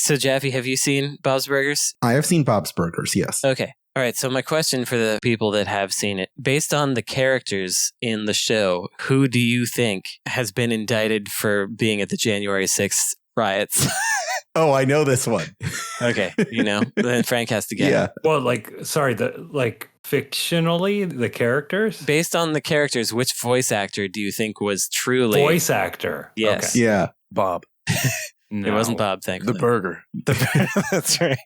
So, Jaffe, have you seen Bob's Burgers? I have seen Bob's Burgers, yes. Okay. All right. So my question for the people that have seen it, based on the characters in the show, who do you think has been indicted for being at the January 6th riots? Oh, I know this one. Okay. Then Frank has to get Yeah. it. Well, fictionally, the characters? Based on the characters, which voice actor do you think was truly... Voice actor. Yes. Okay. Yeah. Bob. No. It wasn't Bob, thankfully. The burger. That's right.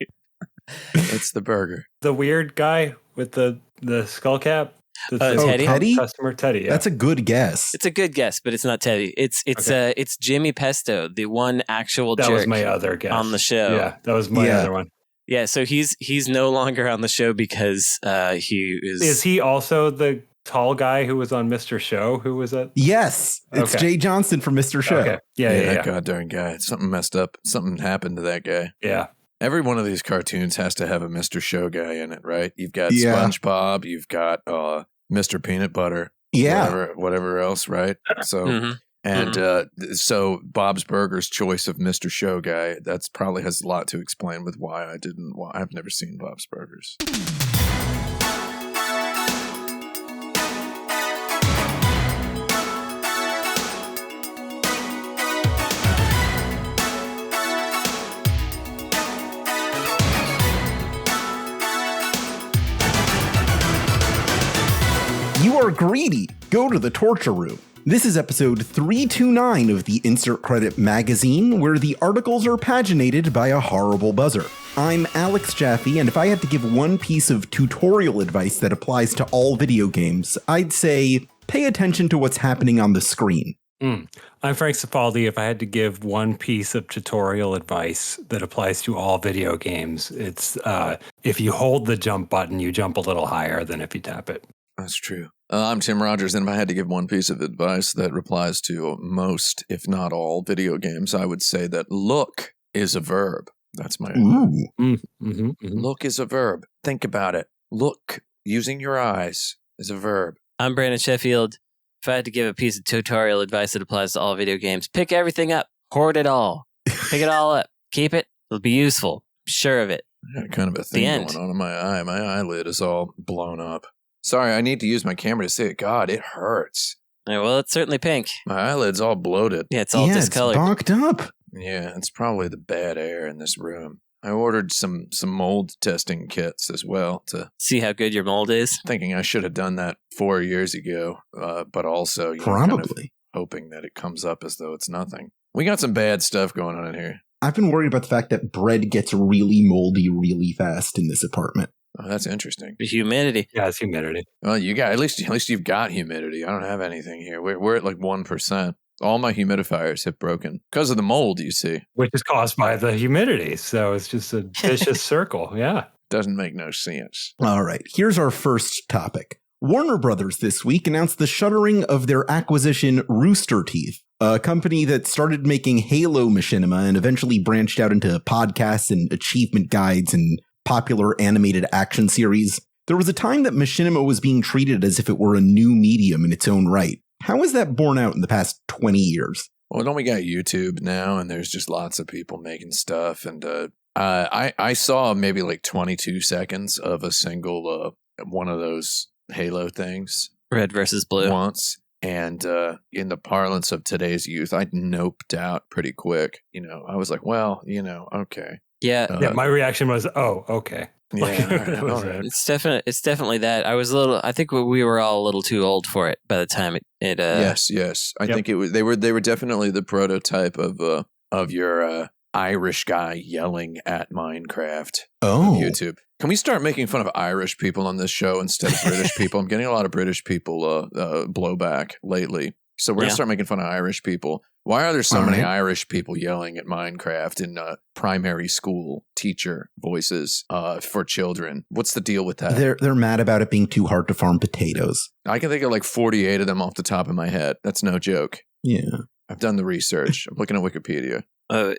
It's the burger. The weird guy with the skull cap? Teddy? Teddy? Customer Teddy, yeah. That's a good guess. It's a good guess, but it's not Teddy. It's Jimmy Pesto, the one actual that jerk was my other guess. on the show. Yeah, that was my other one. Yeah, so he's no longer on the show because he is... Is he also the tall guy who was on Mr. Show? Who was that? Yes. It's Jay Johnston from Mr. Show. Okay. Yeah. That goddamn guy. Something messed up. Something happened to that guy. Yeah. Every one of these cartoons has to have a Mr. Show guy in it, right? You've got SpongeBob, you've got Mr. Peanut Butter, whatever else, right? So so Bob's Burgers' choice of Mr. Show guy, that's probably has a lot to explain with why I've never seen Bob's Burgers. You are greedy. Go to the torture room. This is episode 329 of the Insert Credit Magazine, where the articles are paginated by a horrible buzzer. I'm Alex Jaffe, and if I had to give one piece of tutorial advice that applies to all video games, I'd say pay attention to what's happening on the screen. I'm Frank Cifaldi. If I had to give one piece of tutorial advice that applies to all video games, it's if you hold the jump button, you jump a little higher than if you tap it. That's true. I'm Tim Rogers, and if I had to give one piece of advice that applies to most, if not all, video games, I would say that look is a verb. That's my Look is a verb. Think about it. Look, using your eyes, is a verb. I'm Brandon Sheffield. If I had to give a piece of tutorial advice that applies to all video games, pick everything up. Hoard it all. Pick it all up. Keep it. It'll be useful. I'm sure of it. I got kind of a thing going on in my eye. My eyelid is all blown up. Sorry, I need to use my camera to see it. God, it hurts. Yeah, well, it's certainly pink. My eyelid's all bloated. Yeah, it's all discolored. It's bonked up. Yeah, it's probably the bad air in this room. I ordered some mold testing kits as well to see how good your mold is. Thinking I should have done that 4 years ago, but also probably kind of hoping that it comes up as though it's nothing. We got some bad stuff going on in here. I've been worried about the fact that bread gets really moldy really fast in this apartment. Oh, that's interesting. The humidity. Yeah, it's humidity. Well, you got at least you've got humidity. I don't have anything here. We're at like 1%. All my humidifiers have broken because of the mold, you see. Which is caused by the humidity. So it's just a vicious circle. Yeah. Doesn't make no sense. All right. Here's our first topic. Warner Brothers this week announced the shuttering of their acquisition Rooster Teeth, a company that started making Halo machinima and eventually branched out into podcasts and achievement guides and popular animated action series. There was a time that machinima was being treated as if it were a new medium in its own right. How has that borne out in the past 20 years? Well, don't we got YouTube now, and there's just lots of people making stuff. And I saw maybe like 22 seconds of a single one of those Halo things. Red versus blue. Once. And in the parlance of today's youth, I noped out pretty quick. I was like, well, okay. Yeah. My reaction was, oh, okay. Yeah, all right. It's definitely that. I think we were all a little too old for it by the time it Yes. I think it was they were definitely the prototype of your Irish guy yelling at Minecraft on YouTube. Can we start making fun of Irish people on this show instead of British people? I'm getting a lot of British people blowback lately. So we're going to start making fun of Irish people. Why are there so many Irish people yelling at Minecraft in primary school teacher voices for children? What's the deal with that? They're mad about it being too hard to farm potatoes. I can think of like 48 of them off the top of my head. That's no joke. Yeah. I've done the research. I'm looking at Wikipedia.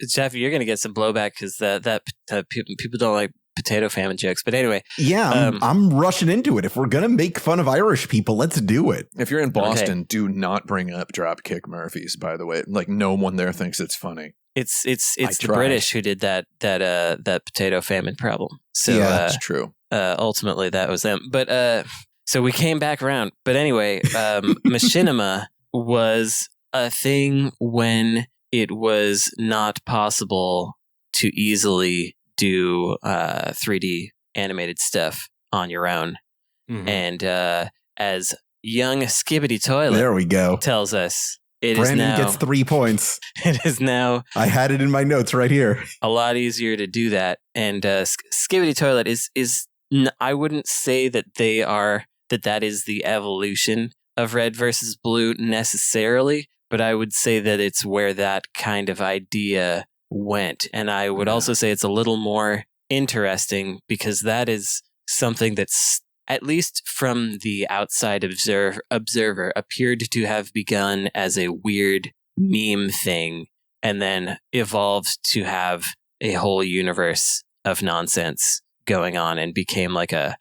Jaffe, you're going to get some blowback because that people don't like potato famine jokes. But anyway. Yeah, I'm rushing into it. If we're going to make fun of Irish people, let's do it. If you're in Boston, do not bring up Dropkick Murphys, by the way. Like, no one there thinks it's funny. It's the British who did that potato famine problem. So that's true. Ultimately, that was them. But so we came back around. But anyway, machinima was a thing when it was not possible to easily do 3D animated stuff on your own. Mm-hmm. And as young Skibbity Toilet there we go. tells us, Brandon gets 3 points. It is now. I had it in my notes right here. A lot easier to do that. And Skibbity Toilet is I wouldn't say that that is the evolution of Red versus Blue necessarily, but I would say that it's where that kind of idea went. And I would also say it's a little more interesting because that is something that's, at least from the outside observer, appeared to have begun as a weird meme thing and then evolved to have a whole universe of nonsense going on and became like a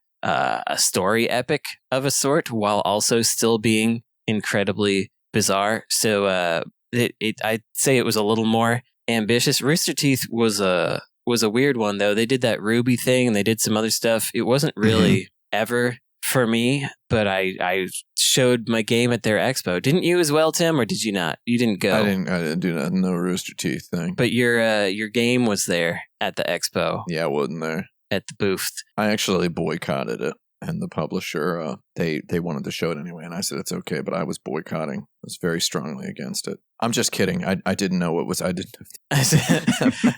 story epic of a sort while also still being incredibly bizarre. So I'd say it was a little more ambitious. Rooster Teeth was a weird one, though. They did that Ruby thing and they did some other stuff. It wasn't really ever for me, but I showed my game at their expo. Didn't you as well, Tim, or did you not? You didn't go. I didn't do that. No Rooster Teeth thing. But your game was there at the expo. Yeah, it wasn't there. At the booth. I actually boycotted it, and the publisher, they wanted to show it anyway, and I said it's okay, but I was boycotting. I was very strongly against it. I'm just kidding. I didn't know what was. I didn't.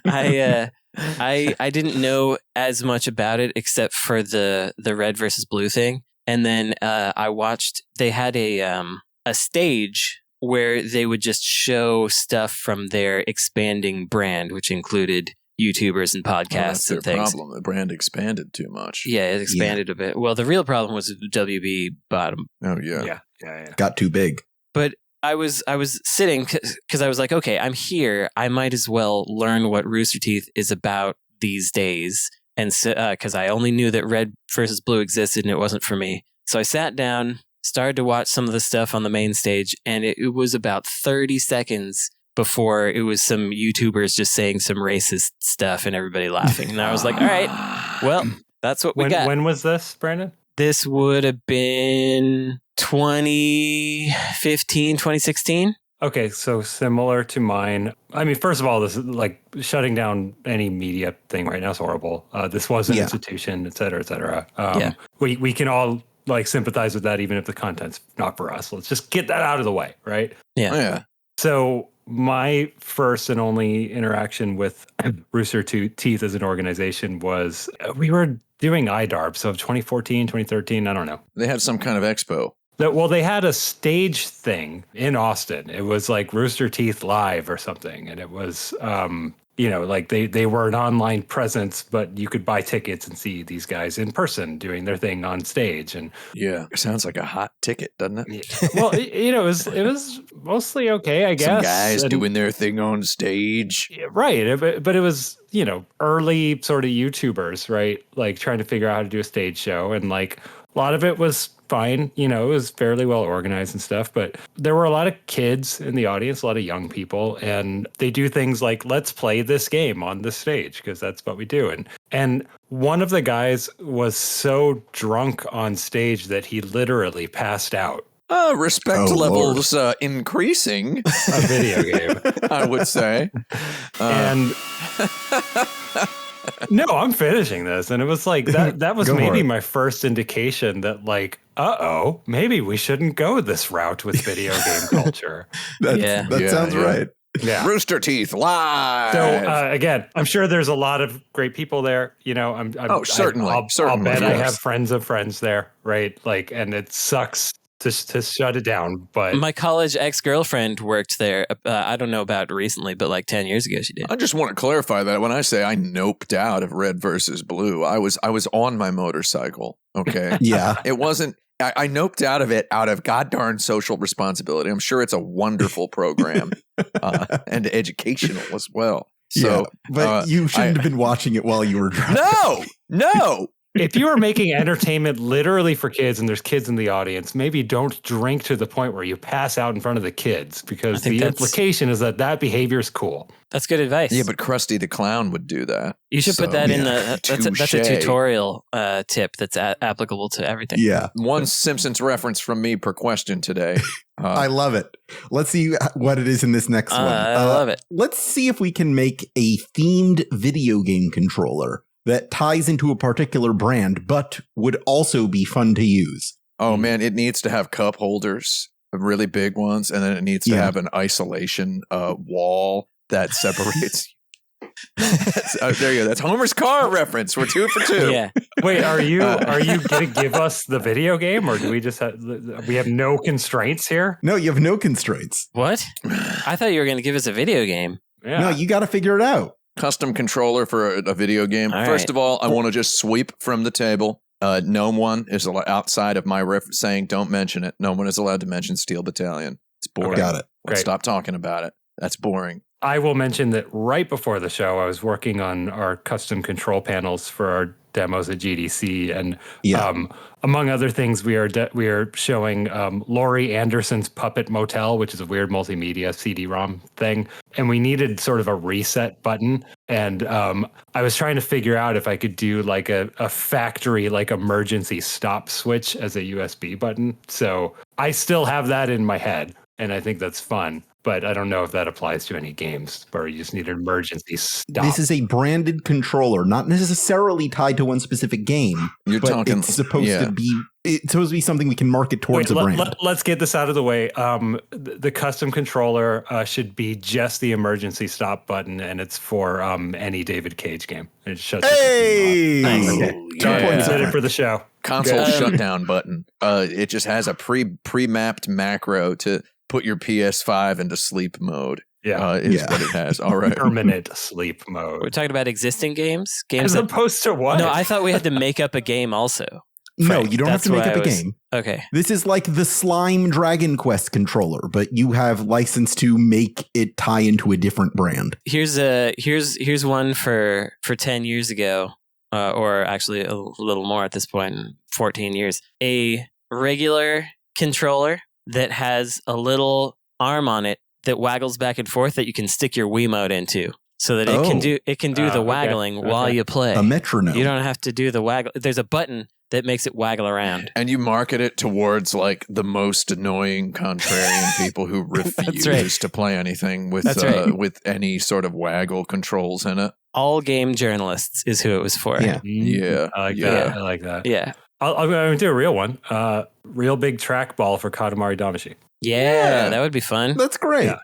I didn't know as much about it except for the Red versus Blue thing, and then I watched. They had a stage where they would just show stuff from their expanding brand, which included YouTubers and podcasts and things. Problem. The brand expanded too much. Yeah, it expanded a bit. Well, the real problem was WB bottom. Oh yeah. Got too big. But I was sitting because I was like, okay, I'm here. I might as well learn what Rooster Teeth is about these days. And so, because I only knew that Red versus Blue existed and it wasn't for me. So I sat down, started to watch some of the stuff on the main stage, and it was about 30 seconds before it was some YouTubers just saying some racist stuff and everybody laughing. And I was like, all right, well, that's what we got. When was this, Brandon? This would have been 2015, 2016. Okay, so similar to mine. I mean, first of all, this is like shutting down any media thing right now is horrible. This was an institution, et cetera, et cetera. We can all like sympathize with that, even if the content's not for us. Let's just get that out of the way, right? Yeah. Oh, yeah. So my first and only interaction with Rooster Teeth as an organization was we were doing IDARB, so 2014, 2013, I don't know. They had some kind of expo. Well, they had a stage thing in Austin. It was like Rooster Teeth Live or something. And it was, like they were an online presence, but you could buy tickets and see these guys in person doing their thing on stage. And yeah, it sounds like a hot ticket, doesn't it? Well, it was mostly okay, I guess. Some guys doing their thing on stage. Right. But it was, early sort of YouTubers, right? Like trying to figure out how to do a stage show. And like a lot of it was fine. It was fairly well organized and stuff, but there were a lot of kids in the audience, a lot of young people, and they do things like, let's play this game on the stage because that's what we do. And one of the guys was so drunk on stage that he literally passed out. Respect levels increasing. A video game, I would say. And no, I'm finishing this. And it was like, that was maybe my first indication that like, maybe we shouldn't go this route with video game culture. That sounds right. Yeah. Rooster Teeth live. So again, I'm sure there's a lot of great people there. Certainly. I'll bet I have friends of friends there, right? Like, and it sucks to shut it down. But my college ex-girlfriend worked there. I don't know about recently, but like 10 years ago she did. I just want to clarify that when I say I noped out of Red versus Blue, I was on my motorcycle. Okay. Yeah. It wasn't. I noped out of it out of goddarn social responsibility. I'm sure it's a wonderful program and educational as well. So, but you shouldn't have been watching it while you were driving. No. if you are making entertainment literally for kids and there's kids in the audience, maybe don't drink to the point where you pass out in front of the kids, because the implication is that behavior is cool. That's good advice. Yeah, but Krusty the Clown would do that. You should put that in the. That's a tutorial tip that's applicable to everything. Yeah. One Simpsons reference from me per question today. I love it. Let's see what it is in this next one. I love it. Let's see if we can make a themed video game controller that ties into a particular brand, but would also be fun to use. Oh, man, it needs to have cup holders, really big ones, and then it needs to have an isolation wall that separates. There you go. That's Homer's car reference. We're 2 for 2. Yeah. Wait, are you going to give us the video game, or do we just have no constraints here? No, you have no constraints. What? I thought you were going to give us a video game. Yeah. No, you got to figure it out. Custom controller for a video game. First of all, I want to just sweep from the table. No one is outside of my saying don't mention it. No one is allowed to mention Steel Battalion. It's boring. Got it. Let's stop talking about it. That's boring. I will mention that right before the show, I was working on our custom control panels for our demos at GDC, and among other things, we are showing Laurie Anderson's Puppet Motel, which is a weird multimedia CD-ROM thing, and we needed sort of a reset button. And I was trying to figure out if I could do like a factory like emergency stop switch as a USB button. So I still have that in my head, and I think that's fun. But I don't know if that applies to any games where you just need an emergency stop. This is a branded controller, not necessarily tied to one specific game. It's supposed to be something we can market towards a brand. Let's get this out of the way. The custom controller should be just the emergency stop button, and it's for any David Cage game. It shuts it off. Nice. Okay. Did it for the show. Console shutdown button. It just has a pre-mapped macro to put your PS5 into sleep mode. Is what it has. All right. Permanent sleep mode. We're talking about existing games? As opposed to what? No, I thought we had to make up a game also. No, you don't have to make up a game. Okay. This is like the Slime Dragon Quest controller, but you have license to make it tie into a different brand. Here's one for 10 years ago, or actually a little more at this point, 14 years. A regular controller that has a little arm on it that waggles back and forth that you can stick your Wiimote into, so that it can do the waggling while you play. A metronome. You don't have to do the waggle. There's a button that makes it waggle around. And you market it towards like the most annoying contrarian people who refuse to play anything with with any sort of waggle controls in it. All game journalists is who it was for. Yeah. I like that. I like that. Yeah. I'm going to do a real one. Real big trackball for Katamari Damacy. Yeah, that would be fun. That's great. Yeah.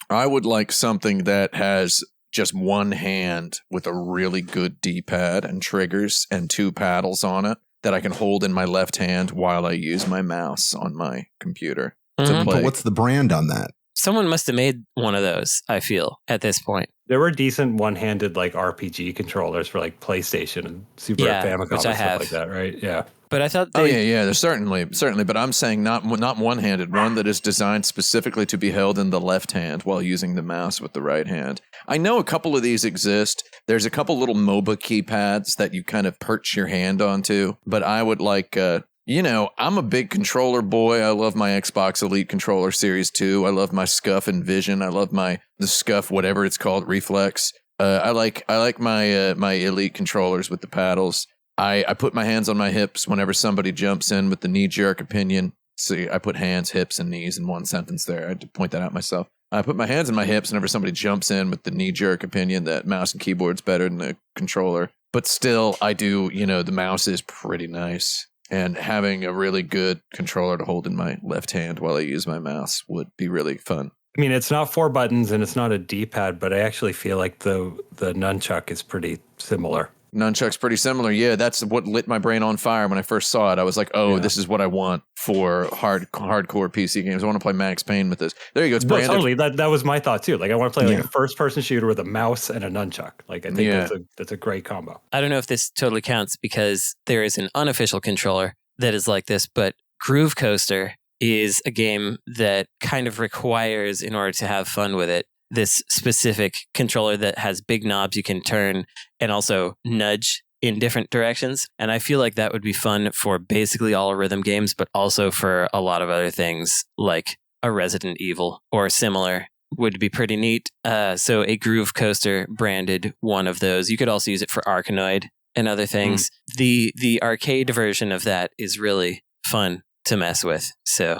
I would like something that has just one hand with a really good D-pad and triggers and 2 paddles on it that I can hold in my left hand while I use my mouse on my computer to play. But what's the brand on that? Someone must have made one of those, I feel, at this point. There were decent one-handed like RPG controllers for like PlayStation and Super Famicom and stuff like that, right? Yeah. But I thought there's certainly, but I'm saying not one-handed, one that is designed specifically to be held in the left hand while using the mouse with the right hand. I know a couple of these exist. There's a couple little MOBA keypads that you kind of perch your hand onto, but I would like, I'm a big controller boy. I love my Xbox Elite Controller Series 2. I love my Scuf Envision. I love the Scuf, whatever it's called, Reflex. I like my my Elite controllers with the paddles. I put my hands on my hips whenever somebody jumps in with the knee-jerk opinion. See, I put hands, hips, and knees in one sentence there. I had to point that out myself. I put my hands in my hips whenever somebody jumps in with the knee-jerk opinion that mouse and keyboard's better than the controller. But still, I do, the mouse is pretty nice. And having a really good controller to hold in my left hand while I use my mouse would be really fun. I mean, it's not 4 buttons and it's not a D-pad, but I actually feel like the nunchuck is pretty similar. Nunchuck's pretty similar. Yeah, that's what lit my brain on fire when I first saw it. I was like, this is what I want for hardcore PC games. I want to play Max Payne with this. There you go. It's branded. Totally. That was my thought too. Like I want to play like a first-person shooter with a mouse and a nunchuck. Like I think that's a great combo. I don't know if this totally counts because there is an unofficial controller that is like this, but Groove Coaster is a game that kind of requires, in order to have fun with it, this specific controller that has big knobs you can turn and also nudge in different directions. And I feel like that would be fun for basically all rhythm games, but also for a lot of other things like a Resident Evil or similar would be pretty neat. So a Groove Coaster branded one of those. You could also use it for Arkanoid and other things. The arcade version of that is really fun to mess with. So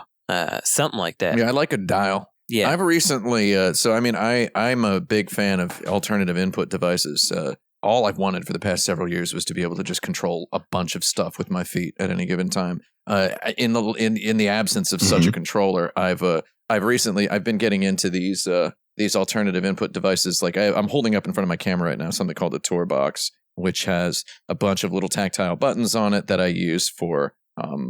something like that. Yeah, I like a dial. Yeah. I've recently, I'm a big fan of alternative input devices. All I've wanted for the past several years was to be able to just control a bunch of stuff with my feet at any given time. In the absence of such a controller, I've been getting into these alternative input devices. Like I'm holding up in front of my camera right now something called the Tour Box, which has a bunch of little tactile buttons on it that I use for.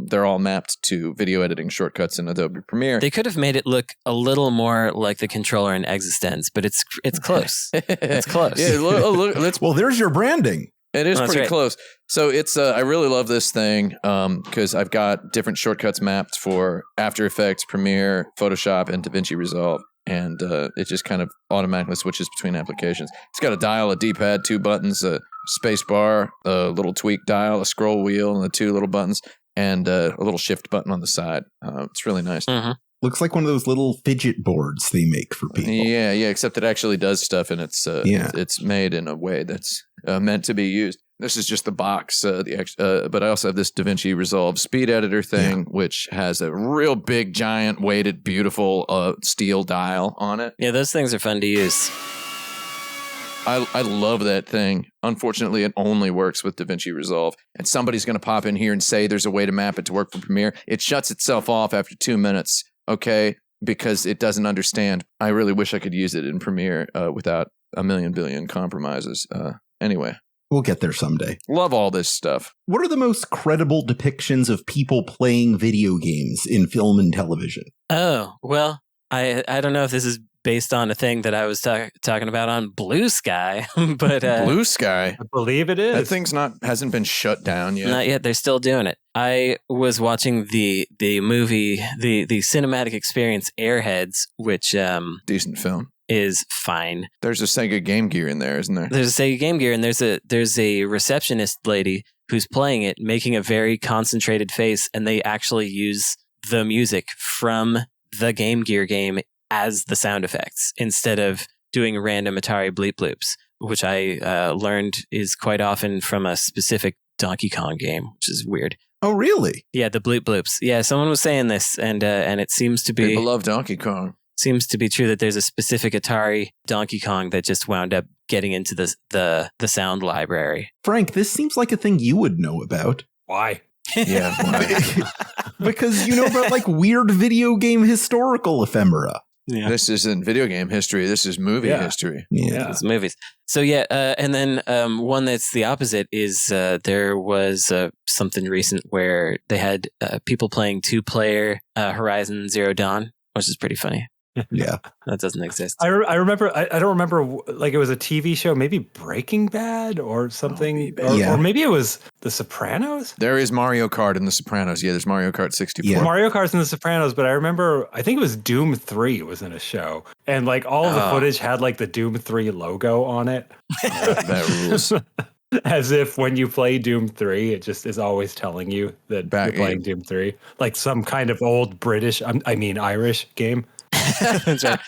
They're all mapped to video editing shortcuts in Adobe Premiere. They could have made it look a little more like the controller in Existence, but it's close. It's close. Yeah, look, well, there's your branding. It is pretty right. close. So it's I really love this thing because I've got different shortcuts mapped for After Effects, Premiere, Photoshop, and DaVinci Resolve. And it just kind of automatically switches between applications. It's got a dial, a D-pad, 2 buttons, a space bar, a little tweak dial, a scroll wheel, and the 2 little buttons, and a little shift button on the side. It's really nice. Mm-hmm. Looks like one of those little fidget boards they make for people. Yeah, except it actually does stuff, and it's made in a way that's meant to be used. This is just the box, but I also have this DaVinci Resolve speed editor thing, which has a real big, giant, weighted, beautiful steel dial on it. Yeah, those things are fun to use. I love that thing. Unfortunately, it only works with DaVinci Resolve. And somebody's going to pop in here and say there's a way to map it to work for Premiere. It shuts itself off after 2 minutes, okay, because it doesn't understand. I really wish I could use it in Premiere without a million billion compromises. Anyway. We'll get there someday. Love all this stuff. What are the most credible depictions of people playing video games in film and television? Oh, well, I don't know if this is based on a thing that I was talking about on Blue Sky, but Blue Sky, I believe it is. That thing's hasn't been shut down yet. Not yet. They're still doing it. I was watching the movie, the cinematic experience Airheads, which decent film. Is fine. There's a Sega Game Gear in there, isn't there? There's a Sega Game Gear, and there's a receptionist lady who's playing it, making a very concentrated face, and they actually use the music from the Game Gear game as the sound effects instead of doing random Atari bleep bloops, which I learned is quite often from a specific Donkey Kong game, which is weird. Oh, really? Yeah, the bleep bloops. Yeah, someone was saying this, and it seems to be... People love Donkey Kong. Seems to be true that there's a specific Atari Donkey Kong that just wound up getting into the sound library. Frank, this seems like a thing you would know about. Why? Yeah, why? Because you know about like weird video game historical ephemera. Yeah. This isn't video game history. This is movie history. Yeah. It's movies. So yeah, and then one that's the opposite is there was something recent where they had people playing 2-player Horizon Zero Dawn, which is pretty funny. Yeah, that doesn't exist. I remember. I don't remember. Like it was a TV show, maybe Breaking Bad or something, or maybe it was The Sopranos. There is Mario Kart in The Sopranos. Yeah, there's Mario Kart 64. Yeah. Mario Kart's in The Sopranos, but I remember. I think it was Doom 3 was in a show, and like all of the footage had like the Doom 3 logo on it. That rules. As if when you play Doom 3, it just is always telling you that you're playing Doom 3, like some kind of old British, Irish game. That's right.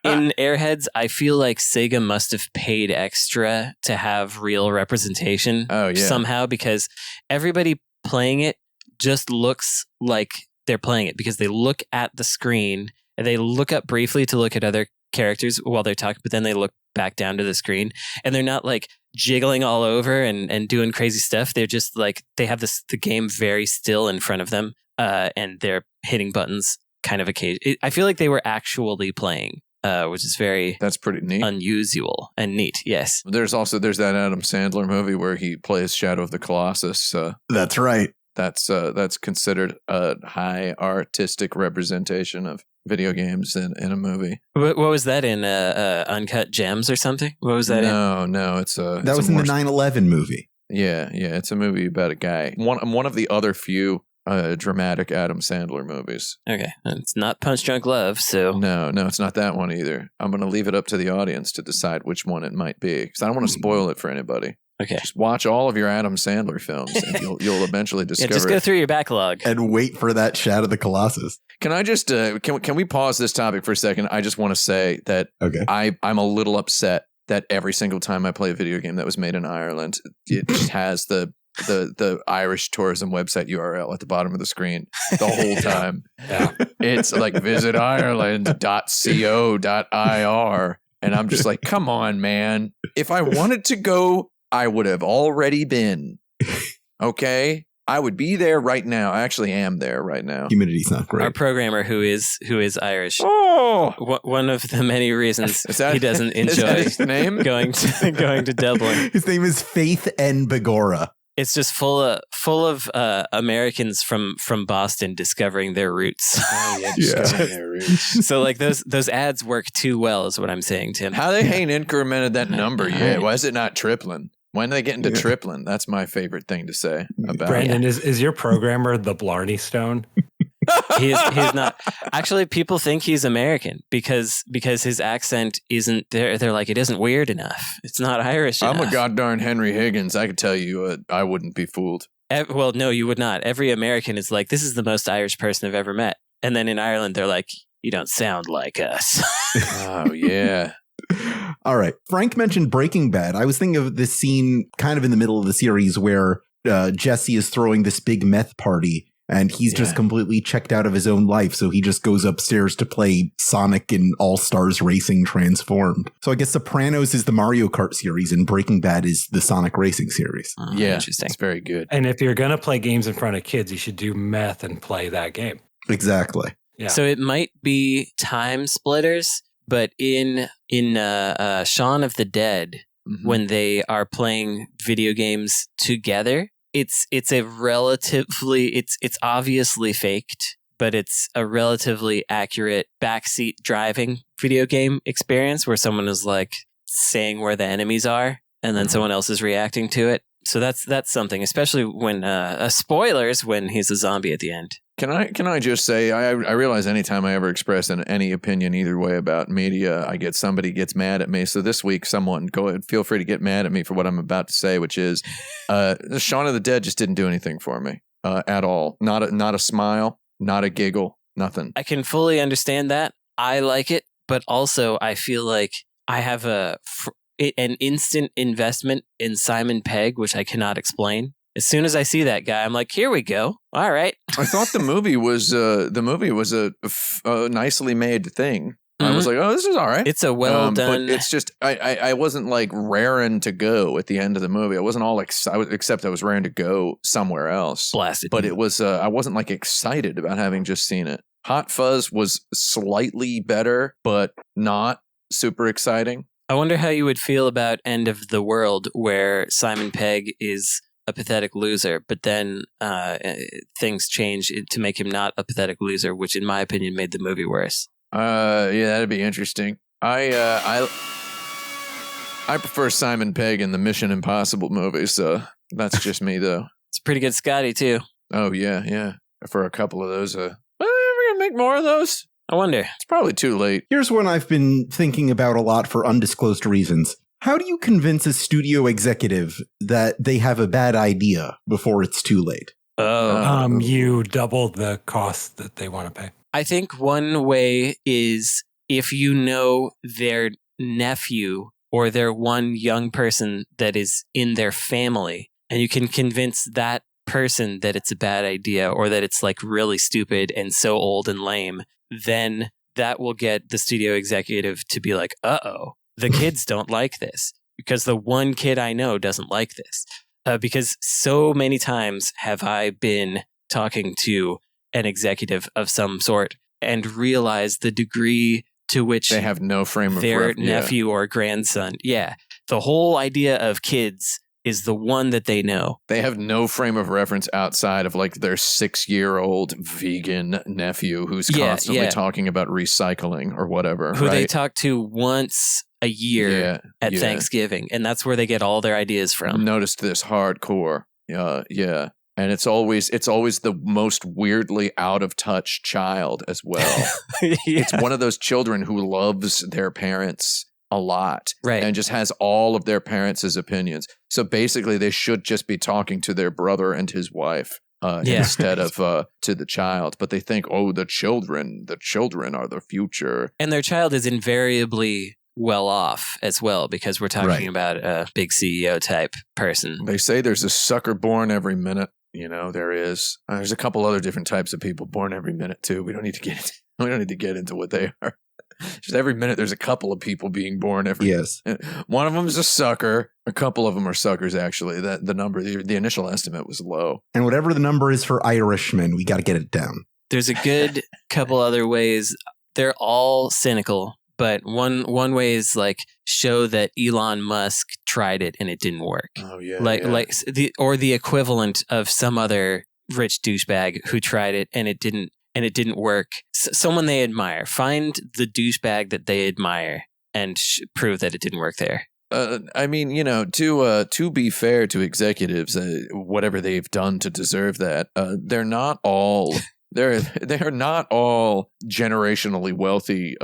In Airheads, I feel like Sega must have paid extra to have real representation somehow, because everybody playing it just looks like they're playing it because they look at the screen and they look up briefly to look at other characters while they're talking, but then they look back down to the screen and they're not like jiggling all over and doing crazy stuff. They're just like, they have the game very still in front of them and they're hitting buttons kind of occasion. I feel like they were actually playing, which is that's pretty neat, unusual and neat. Yes. There's that Adam Sandler movie where he plays Shadow of the Colossus. That's right. That's considered a high artistic representation of video games in a movie. What was that in? Uncut Gems or something? What was that in? No, it's that was in the 9/11 movie. Yeah, it's a movie about a guy. One of the other few dramatic Adam Sandler movies. Okay, it's not Punch Drunk Love, so no, it's not that one either. I'm going to leave it up to the audience to decide which one it might be because I don't want to spoil it for anybody. Okay. Just watch all of your Adam Sandler films, and you'll eventually discover. Just go through your backlog and wait for that Shadow of the Colossus. Can I just can we pause this topic for a second? I just want to say that I'm a little upset that every single time I play a video game that was made in Ireland, it just has the Irish tourism website URL at the bottom of the screen the whole time. Yeah. It's like visitireland.co.ir. And I'm just like, come on, man. If I wanted to go, I would have already been. Okay? I would be there right now. I actually am there right now. Humidity's not great. Our programmer who is Irish. Oh, One of the many reasons he doesn't enjoy his name? going to Dublin. His name is Faith N. Begora. It's just full of Americans from Boston discovering their roots. Oh, yeah, discovering their roots. So like those ads work too well is what I'm saying, Tim. How they ain't incremented that number yet? Why is it not tripling? When they get into tripling? That's my favorite thing to say about Brandon, is your programmer the Blarney Stone? He's not. Actually, people think he's American because his accent isn't there. They're like, it isn't weird enough. It's not Irish enough. I'm a goddarn Henry Higgins. I could tell you I wouldn't be fooled. Well, no, you would not. Every American is like, this is the most Irish person I've ever met. And then in Ireland, they're like, you don't sound like us. Oh, yeah. All right. Frank mentioned Breaking Bad. I was thinking of this scene kind of in the middle of the series where Jesse is throwing this big meth party. And he's just completely checked out of his own life. So he just goes upstairs to play Sonic in All-Stars Racing Transformed. So I guess Sopranos is the Mario Kart series and Breaking Bad is the Sonic Racing series. Yeah, interesting. It's very good. And if you're going to play games in front of kids, you should do meth and play that game. Exactly. Yeah. So it might be time splitters, but in Shaun of the Dead, when they are playing video games together, it's a relatively it's obviously faked, but it's a relatively accurate backseat driving video game experience where someone is like saying where the enemies are and then someone else is reacting to it. So that's something, especially when spoilers when he's a zombie at the end. Can I just say I realize anytime I ever express any opinion either way about media, somebody gets mad at me. So this week, someone go ahead, feel free to get mad at me for what I'm about to say, which is Shaun of the Dead just didn't do anything for me at all. Not a smile, not a giggle, nothing. I can fully understand that. I like it, but also I feel like I have an instant investment in Simon Pegg, which I cannot explain. As soon as I see that guy, I'm like, here we go. All right. I thought the movie was a nicely made thing. I was like, oh, this is all right. It's a well done. But it's just, I wasn't like raring to go at the end of the movie. I wasn't all except I was raring to go somewhere else. Blasted. But it was, I wasn't like excited about having just seen it. Hot Fuzz was slightly better, but not super exciting. I wonder how you would feel about End of the World, where Simon Pegg is a pathetic loser, but then things change to make him not a pathetic loser, which in my opinion made the movie worse. Yeah, that'd be interesting. I prefer Simon Pegg in the Mission Impossible movies, so that's just me though. It's pretty good Scotty too. Oh yeah. For a couple of those, are they ever gonna make more of those? I wonder. It's probably too late. Here's one I've been thinking about a lot for undisclosed reasons. How do you convince a studio executive that they have a bad idea before it's too late? You double the cost that they want to pay. I think one way is if you know their nephew or their one young person that is in their family, and you can convince that person that it's a bad idea or that it's like really stupid and so old and lame, then that will get the studio executive to be like, uh-oh. The kids don't like this because the one kid I know doesn't like this. Because so many times have I been talking to an executive of some sort and realized the degree to which they have no frame of their nephew or grandson. Yeah. The whole idea of kids is the one that they know. They have no frame of reference outside of like their 6-year-old vegan nephew who's constantly talking about recycling or whatever. Who they talk to once a year at Thanksgiving, and that's where they get all their ideas from. Noticed this hardcore. Yeah. And it's always the most weirdly out of touch child as well. It's one of those children who loves their parents a lot, right, and just has all of their parents' opinions. So basically, they should just be talking to their brother and his wife instead of to the child. But they think, oh, the children are the future, and their child is invariably well off as well, because we're talking about a big CEO type person. They say there's a sucker born every minute. There is. There's a couple other different types of people born every minute too. We don't need to get into what they are. Just every minute, there's a couple of people being born every. Yes. One of them is a sucker. A couple of them are suckers. Actually, the number, the initial estimate was low. And whatever the number is for Irishmen, we got to get it down. There's a good couple other ways. They're all cynical. But one way is like show that Elon Musk tried it and it didn't work. Oh yeah, like the equivalent of some other rich douchebag who tried it and it didn't work. Someone they admire. Find the douchebag that they admire and prove that it didn't work there. I mean, to be fair to executives, whatever they've done to deserve that, they're not all. They're not all generationally wealthy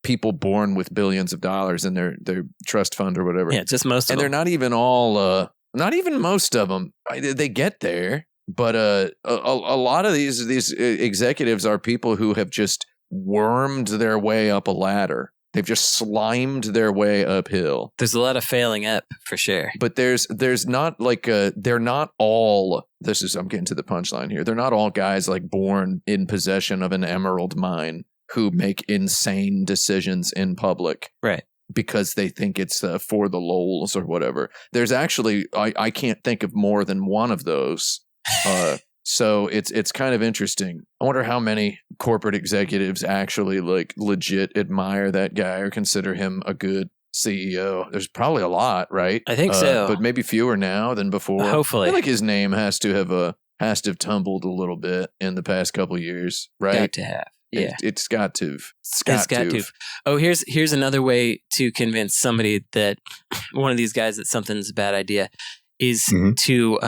people born with billions of dollars in their trust fund or whatever. Yeah, just most of them. And they're not even all, not even most of them. They get there, but a lot of these executives are people who have just wormed their way up a ladder. They've just slimed their way uphill. There's a lot of failing up for sure. But there's not like they're not all. I'm getting to the punchline here. They're not all guys like born in possession of an emerald mine who make insane decisions in public, right? Because they think it's for the lols or whatever. There's actually I can't think of more than one of those. So it's kind of interesting. I wonder how many corporate executives actually like legit admire that guy or consider him a good CEO. There's probably a lot, right? I think so, but maybe fewer now than before. Hopefully, I feel like his name has to have tumbled a little bit in the past couple of years, right? Got to have. Yeah, it's got to. It's got to. Oh, here's another way to convince somebody that one of these guys that something's a bad idea is to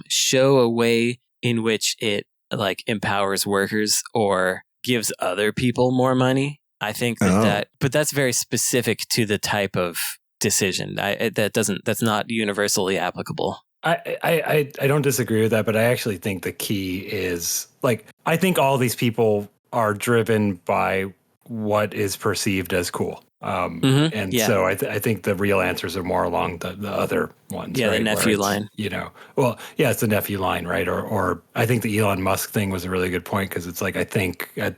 show a way in which it like empowers workers or gives other people more money. I think but that's very specific to the type of decision. That's not universally applicable. I don't disagree with that, but I actually think the key is like, I think all these people are driven by what is perceived as cool. So I think the real answers are more along the other ones. Yeah, right? The Nephew line. It's the Nephew line, right? Or I think the Elon Musk thing was a really good point, because it's like I think at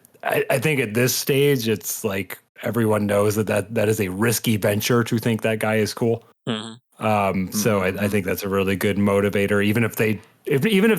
this stage it's like everyone knows that is a risky venture to think that guy is cool. So I think that's a really good motivator, even if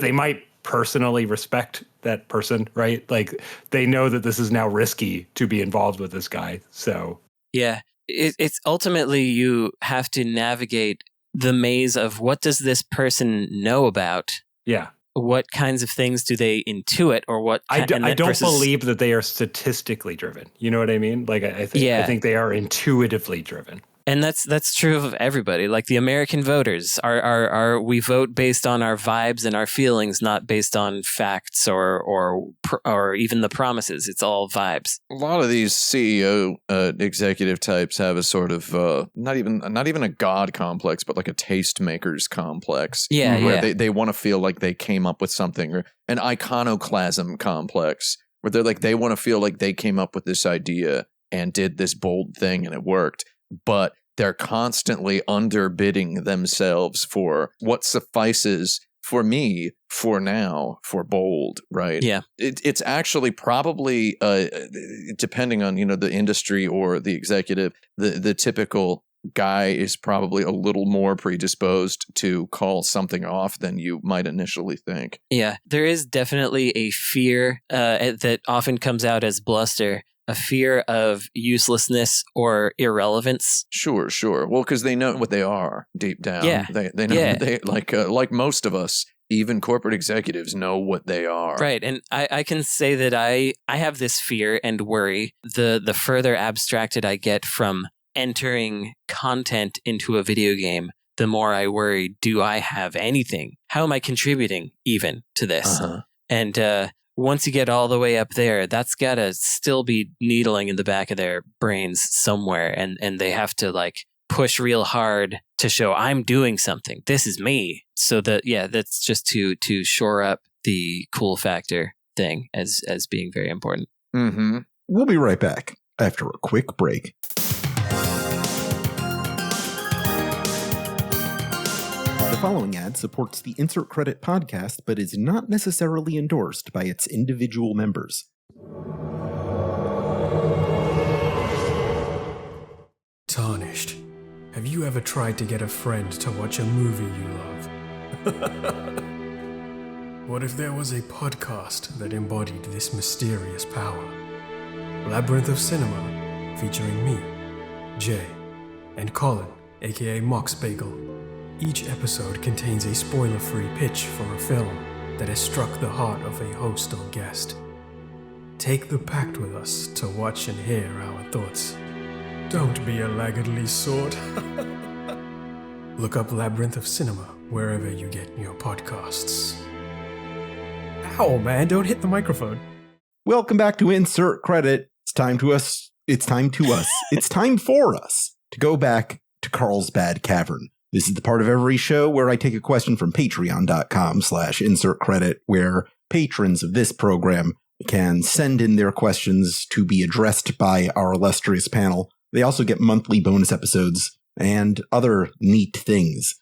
they might personally respect that person, right? Like they know that this is now risky to be involved with this guy. So yeah, it's ultimately you have to navigate the maze of what does this person know about? Yeah. What kinds of things do they intuit, or what? I don't believe that they are statistically driven. You know what I mean? Like I think they are intuitively driven. And that's true of everybody. Like the American voters are we vote based on our vibes and our feelings, not based on facts or even the promises. It's all vibes. A lot of these CEO executive types have a sort of not even a god complex, but like a tastemaker's complex. Yeah, where they want to feel like they came up with something, or an iconoclasm complex, where they're like they want to feel like they came up with this idea and did this bold thing and it worked. But they're constantly underbidding themselves for what suffices for me, for now, for bold, right? Yeah. It's actually probably, depending on, the industry or the executive, the typical guy is probably a little more predisposed to call something off than you might initially think. Yeah, there is definitely a fear that often comes out as bluster. A fear of uselessness or irrelevance. Sure. Well, because they know what they are deep down. Yeah. They know they like most of us, even corporate executives know what they are. Right. And I can say that I have this fear and worry. The further abstracted I get from entering content into a video game, the more I worry, do I have anything? How am I contributing even to this? And once you get all the way up there, that's got to still be needling in the back of their brains somewhere. And they have to like push real hard to show I'm doing something. This is me. So that's just to shore up the cool factor thing as being very important. Mm-hmm. We'll be right back after a quick break. The following ad supports the Insert Credit podcast, but is not necessarily endorsed by its individual members. Tarnished. Have you ever tried to get a friend to watch a movie you love? What if there was a podcast that embodied this mysterious power? Labyrinth of Cinema, featuring me, Jay, and Colin, aka Mox Bagel. Each episode contains a spoiler-free pitch for a film that has struck the heart of a host or guest. Take the pact with us to watch and hear our thoughts. Don't be a laggardly sort. Look up Labyrinth of Cinema wherever you get your podcasts. Ow, man, don't hit the microphone. Welcome back to Insert Credit. It's time for us to go back to Carlsbad Cavern. This is the part of every show where I take a question from patreon.com/insertcredit, where patrons of this program can send in their questions to be addressed by our illustrious panel. They also get monthly bonus episodes and other neat things.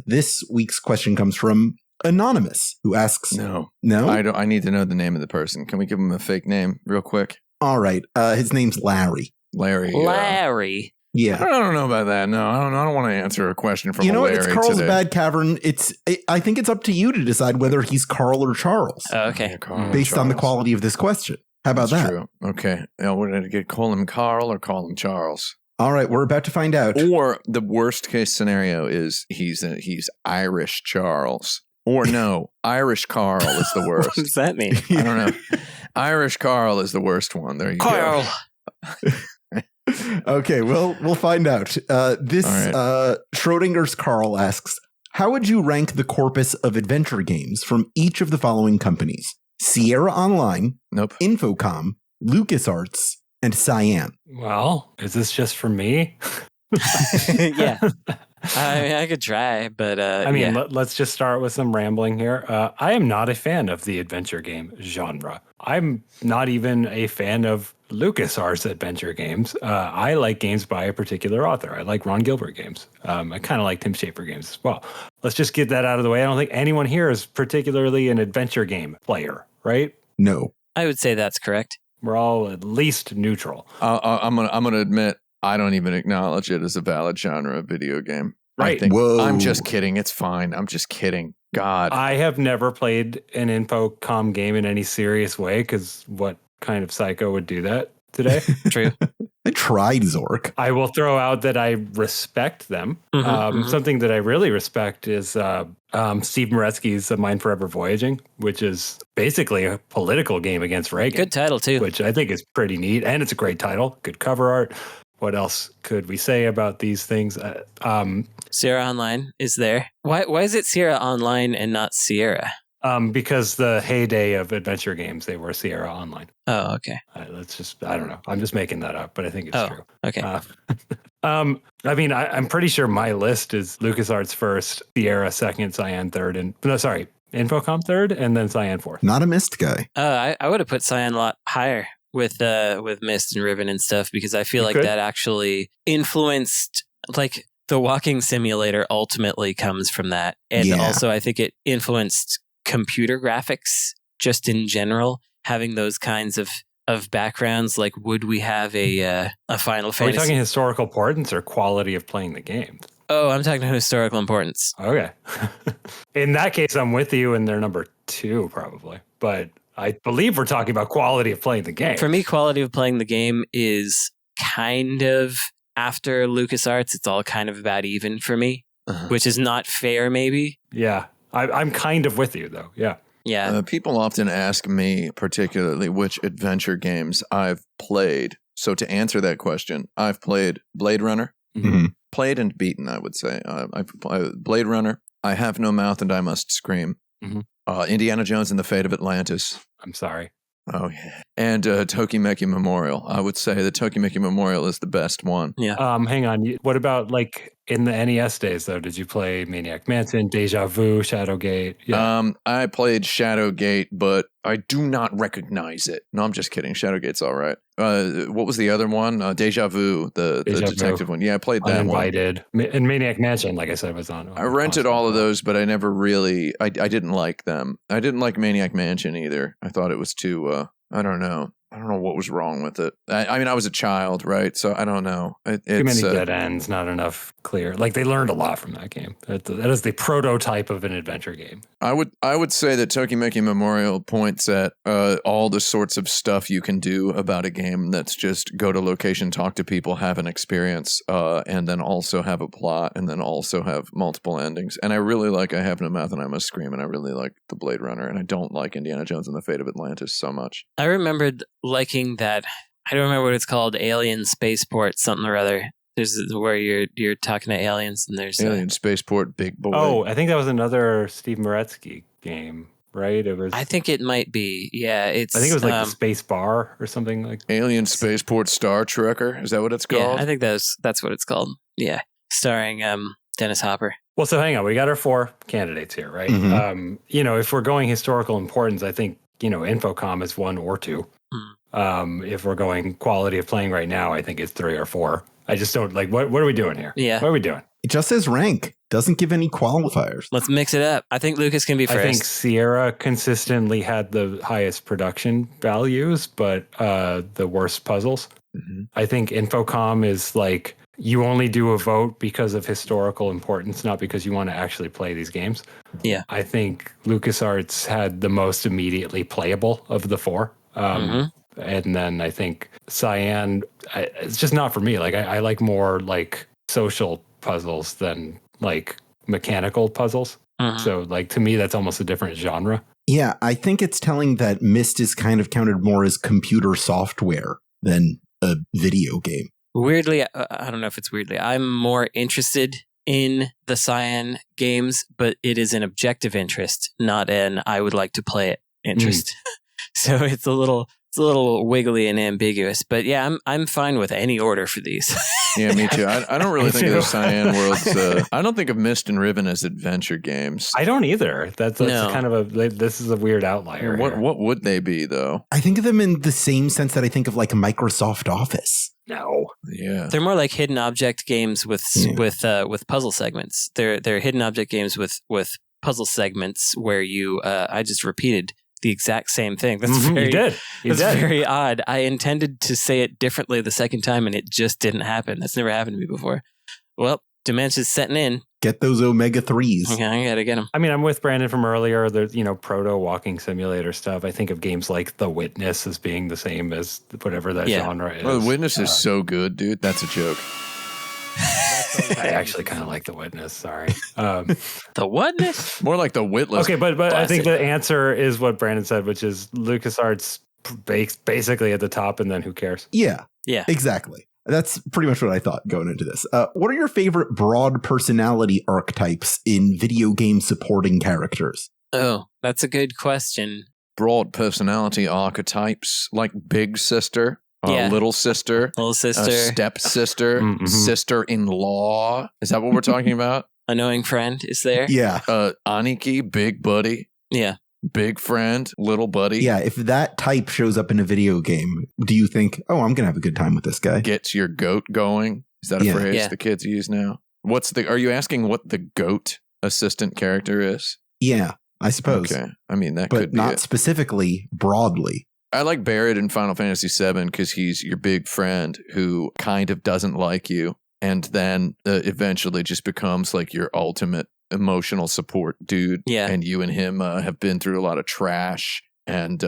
This week's question comes from Anonymous, who asks... No? I need to know the name of the person. Can we give him a fake name real quick? All right. His name's Larry. Larry. Yeah. I don't know about that. No, I don't want to answer a question from Larry it's Carlsbad Cavern. I think it's up to you to decide whether he's Carl or Charles. Oh, okay. Yeah, Carl based Charles. On the quality of this question. How about That's that? True. Okay. Now, what did I get? Call him Carl or call him Charles? All right. We're about to find out. Or the worst case scenario is he's Irish Charles. Or no, Irish Carl is the worst. What does that mean? I don't know. Irish Carl is the worst one. There you Carl. go. Okay, well, we'll find out. Schrodinger's Carl asks, how would you rank the corpus of adventure games from each of the following companies? Sierra Online, Nope. Infocom, LucasArts, and Cyan. Well, is this just for me? Yeah. I mean, I could try, but let's just start with some rambling here. I am not a fan of the adventure game genre. I'm not even a fan of LucasArts adventure games. I like games by a particular author. I like Ron Gilbert games. I kind of like Tim Schafer games as well. Let's just get that out of the way. I don't think anyone here is particularly an adventure game player, right? No. I would say that's correct. We're all at least neutral. I'm gonna admit I don't even acknowledge it as a valid genre of video game. Right. Whoa. I'm just kidding. It's fine. I'm just kidding. God. I have never played an Infocom game in any serious way, because what kind of psycho would do that today? True. I tried Zork. I will throw out that I respect them. Something that I really respect is Steve Moretsky's Mind Forever Voyaging, which is basically a political game against Reagan. Good title, too. Which I think is pretty neat. And it's a great title. Good cover art. What else could we say about these things? Sierra Online is there. Why is it Sierra Online and not Sierra? Because the heyday of adventure games, they were Sierra Online. Oh, okay. I don't know. I'm just making that up, but I think it's true. Okay. I mean, I'm pretty sure my list is LucasArts first, Sierra second, Cyan third, Infocom third, and then Cyan fourth. Not a Myst guy. I would have put Cyan a lot higher with Myst and Riven and stuff, because I feel that actually influenced, like, the walking simulator ultimately comes from that. And also I think it influenced computer graphics just in general, having those kinds of backgrounds. Like, would we have a Final Fantasy? Are we talking historical importance or quality of playing the game? Oh, I'm talking historical importance. Okay. In that case, I'm with you, and they're number 2 probably. But I believe we're talking about quality of playing the game. For me, quality of playing the game is kind of, after LucasArts, it's all kind of about even for me, which is not fair, maybe. Yeah. I'm kind of with you, though. Yeah. Yeah. People often ask me particularly which, games I've played. So to answer that question, I've played Blade Runner. Mm-hmm. Played and beaten, I would say. I've played Blade Runner, I Have No Mouth and I Must Scream. Mm-hmm. Indiana Jones and the Fate of Atlantis. I'm sorry. Oh, yeah. And Tokimeki Memorial. I would say the Tokimeki Memorial is the best one. Yeah. Hang on. What about like in the NES days, though? Did you play Maniac Mansion, Deja Vu, Shadowgate? Yeah. I played Shadowgate, but I do not recognize it. No, I'm just kidding. Shadowgate's all right. What was the other one? Deja Vu, the detective one. Yeah, I played that Uninvited. one. And Maniac Mansion, like I said, was on. I rented all of those, but I never really, I didn't like them. I didn't like Maniac Mansion either. I thought it was too, I don't know what was wrong with it. I mean, I was a child, right? So I don't know. Too many dead ends, not enough clear. Like they learned a lot from that game. That is the prototype of an adventure game. I would say that Tokimeki Memorial points at all the sorts of stuff you can do about a game that's just go to location, talk to people, have an experience, and then also have a plot, and then also have multiple endings. And I really like I Have No Mouth and I Must Scream, and I really like the Blade Runner, and I don't like Indiana Jones and the Fate of Atlantis so much. I remembered liking that. I don't remember what it's called. Alien Spaceport, something or other. There's where you're talking to aliens, and there's Alien Spaceport, Big Boy. Oh, I think that was another Steve Maretsky game, right? It was. I think it might be. Yeah, I think it was like the Space Bar or something like. Alien Spaceport Star Trekker. Is that what it's called? Yeah, I think that's what it's called. Yeah, starring Dennis Hopper. Well, so hang on. We got our 4 candidates here, right? Mhm. If we're going historical importance, I think Infocom is 1 or 2. If we're going quality of playing right now, I think it's 3 or 4. I just don't like what are we doing here? Yeah. What are we doing? It just says rank. Doesn't give any qualifiers. Let's mix it up. I think Lucas can be first. I think Sierra consistently had the highest production values, but the worst puzzles. Mm-hmm. I think Infocom is like you only do a vote because of historical importance, not because you want to actually play these games. Yeah. I think LucasArts had the most immediately playable of the 4. And then I think Cyan, it's just not for me. Like I like more like social puzzles than like mechanical puzzles. So like to me, that's almost a different genre. Yeah, I think it's telling that Myst is kind of counted more as computer software than a video game. Weirdly, I don't know if it's weirdly. I'm more interested in the Cyan games, but it is an objective interest, not an I would like to play it interest. So it's a little wiggly and ambiguous, but yeah, I'm fine with any order for these. Yeah, me too. I don't really think of the Cyan worlds. I don't think of Myst and Riven as adventure games. I don't either. That's kind of this is a weird outlier. What would they be though? I think of them in the same sense that I think of like a Microsoft Office. No. Yeah. They're more like hidden object games with puzzle segments. They're hidden object games with puzzle segments where you I just repeated the exact same thing. That's very, you did. That's very odd. I intended to say it differently the second time, and it just didn't happen. That's never happened to me before. Well, dementia's setting in. Get those omega 3s. Okay, I gotta get them. I mean, I'm with Brandon from earlier. There's proto walking simulator stuff. I think of games like The Witness as being the same as whatever that genre is. Well, The Witness is so good, dude. That's a joke. I actually kind of like The Witness. Sorry. The Witness? More like The Witless. Okay, but I think the answer is what Brandon said, which is LucasArts basically at the top, and then who cares? Yeah, Yeah. exactly. That's pretty much what I thought going into this. What are your favorite broad personality archetypes in video game supporting characters? Oh, that's a good question. Broad personality archetypes like big sister, Yeah. little sister, step sister, sister-in-law. Is that what we're talking about? Annoying friend is there? Yeah. Aniki, big buddy. Yeah. Big friend, little buddy. Yeah, if that type shows up in a video game, do you think, oh, I'm going to have a good time with this guy? Gets your goat going. Is that a phrase the kids use now? Are you asking what the goat assistant character is? Yeah, I suppose. Okay. I mean, that but could be not it. Specifically, broadly. I like Barrett in Final Fantasy VII because he's your big friend who kind of doesn't like you and then eventually just becomes like your ultimate emotional support dude. Yeah. And you and him have been through a lot of trash and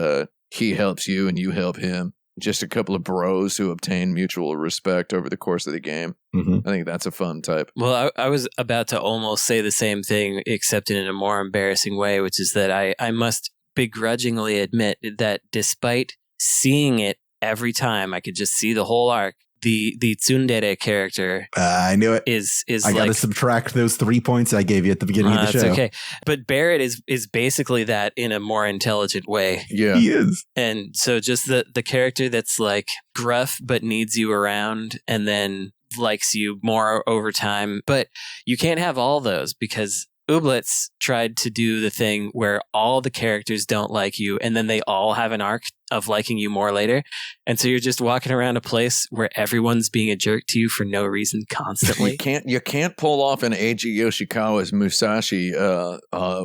he helps you and you help him. Just a couple of bros who obtain mutual respect over the course of the game. Mm-hmm. I think that's a fun type. Well, I was about to almost say the same thing, except in a more embarrassing way, which is that I must begrudgingly admit that despite seeing it every time, I could just see the whole arc. the tsundere character. I knew it. Is I got to subtract those 3 points I gave you at the beginning of the show. That's okay. But Barrett is basically that in a more intelligent way. Yeah, he is. And so just the character that's like gruff but needs you around, and then likes you more over time. But you can't have all those, because Ooblets tried to do the thing where all the characters don't like you, and then they all have an arc of liking you more later. And so you're just walking around a place where everyone's being a jerk to you for no reason constantly. You can't pull off an Eiji Yoshikawa's Musashi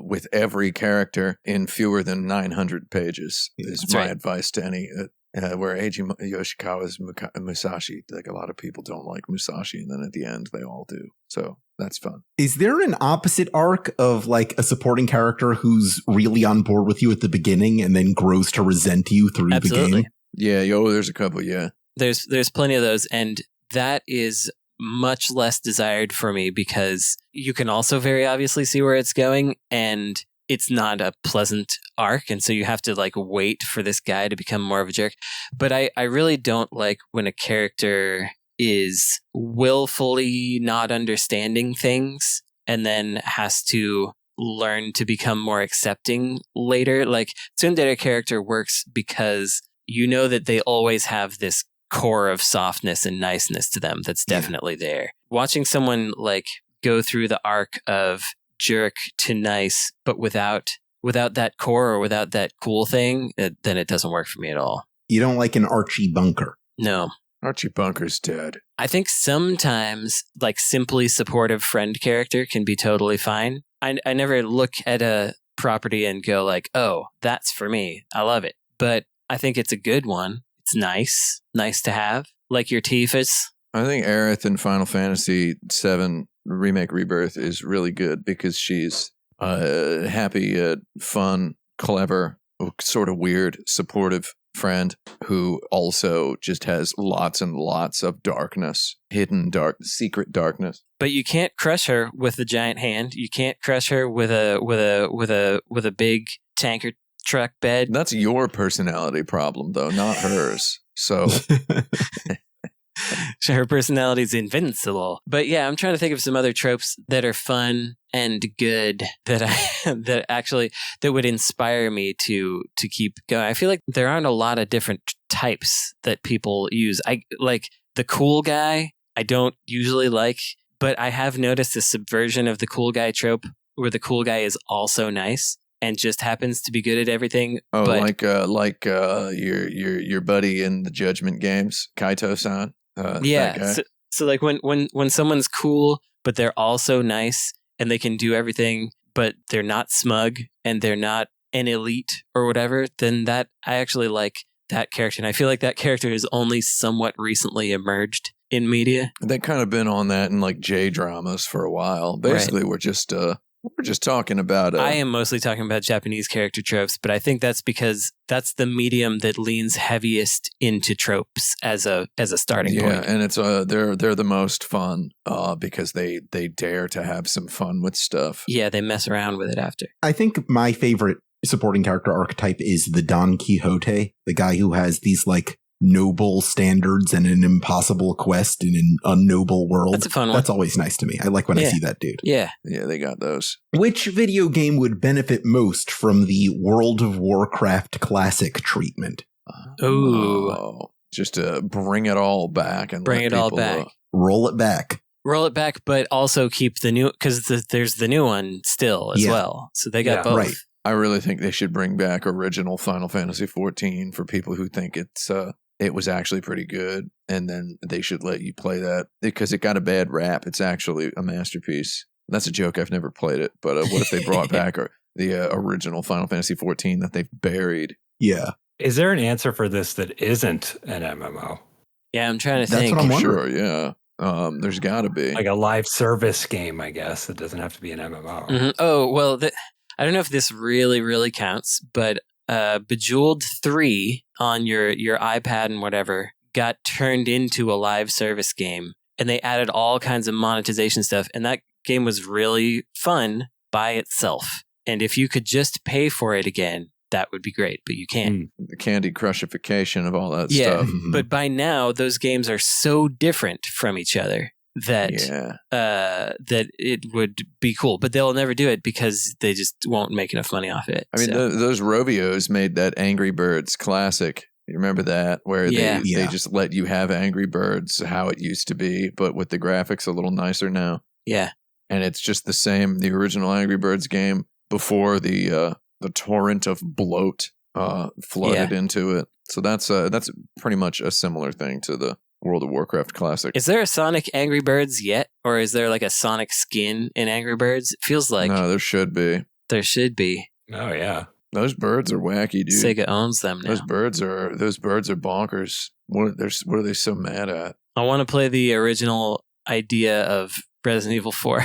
with every character in fewer than 900 pages. Is That's my right. advice to any. Where Eiji Yoshikawa's Musashi, like a lot of people don't like Musashi, and then at the end they all do. So that's fun. Is there an opposite arc of like a supporting character who's really on board with you at the beginning and then grows to resent you through Absolutely. the game? Yeah, there's a couple, yeah. There's plenty of those, and that is much less desired for me, because you can also very obviously see where it's going, and it's not a pleasant arc, and so you have to like wait for this guy to become more of a jerk. But I really don't like when a character is willfully not understanding things and then has to learn to become more accepting later. Like tsundere character works because you know that they always have this core of softness and niceness to them that's definitely there. Watching someone like go through the arc of jerk to nice, but without that core or without that cool thing, then it doesn't work for me at all. You don't like an Archie Bunker? No. Archie Bunker's dead. I think sometimes like simply supportive friend character can be totally fine. I never look at a property and go like, oh, that's for me. I love it. But I think it's a good one. It's nice to have. Like your Tifa's. I think Aerith in Final Fantasy VII Remake Rebirth is really good because she's happy, fun, clever, sort of weird, supportive friend who also just has lots and lots of darkness, secret darkness. But you can't crush her with a giant hand. You can't crush her with a big tanker truck bed. That's your personality problem, though, not hers. So. Her personality is invincible. But yeah, I'm trying to think of some other tropes that are fun and good that would inspire me to keep going. I feel like there aren't a lot of different types that people use. I like the cool guy. I don't usually like, but I have noticed a subversion of the cool guy trope where the cool guy is also nice and just happens to be good at everything. Oh, but, like your buddy in the Judgment Games, Kaito-san. Yeah. So like when someone's cool, but they're also nice and they can do everything, but they're not smug and they're not an elite or whatever, then that I actually like that character. And I feel like that character has only somewhat recently emerged in media. They've kind of been on that in like J dramas for a while. Basically, We're just talking about. I am mostly talking about Japanese character tropes, but I think that's because that's the medium that leans heaviest into tropes as a starting point. Yeah, and it's they're the most fun because they dare to have some fun with stuff. Yeah, they mess around with it after. I think my favorite supporting character archetype is the Don Quixote, the guy who has these like noble standards and an impossible quest in an unnoble world. That's a fun one. That's always nice to me. I like when I see that dude. Yeah. Yeah, they got those. Which video game would benefit most from the World of Warcraft Classic treatment? Ooh. Just to bring it all back and bring it all back. Roll it back. Roll it back, but also keep the new, because there's the new one still as well. So they got both. Right. I really think they should bring back original Final Fantasy XIV for people who think it was actually pretty good, and then they should let you play that because it got a bad rap. It's actually a masterpiece. That's a joke. I've never played it, but what if they brought back the original Final Fantasy XIV that they've buried? Yeah. Is there an answer for this that isn't an MMO? Yeah, I'm trying to That's think. what I'm wondering. Sure, yeah. There's got to be Like a live service game, I guess. It doesn't have to be an MMO. Mm-hmm. Oh, well, I don't know if this really, really counts, but Bejeweled 3 on your iPad and whatever got turned into a live service game, and they added all kinds of monetization stuff, and that game was really fun by itself. And if you could just pay for it again, that would be great, but you can't. The Candy Crushification of all that Yeah, stuff. but by now, those games are so different from each other that that it would be cool. But they'll never do it because they just won't make enough money off it. I mean, those Rovios made that Angry Birds Classic. You remember that? Where they just let you have Angry Birds how it used to be, but with the graphics a little nicer now. Yeah. And it's just the original Angry Birds game before the torrent of bloat flooded into it. So that's pretty much a similar thing to the World of Warcraft Classic. Is there a Sonic Angry Birds yet? Or is there like a Sonic skin in Angry Birds? It feels like... No, there should be. There should be. Oh, yeah. Those birds are wacky, dude. Sega owns them now. Those birds are bonkers. What are they so mad at? I want to play the original idea of Resident Evil 4.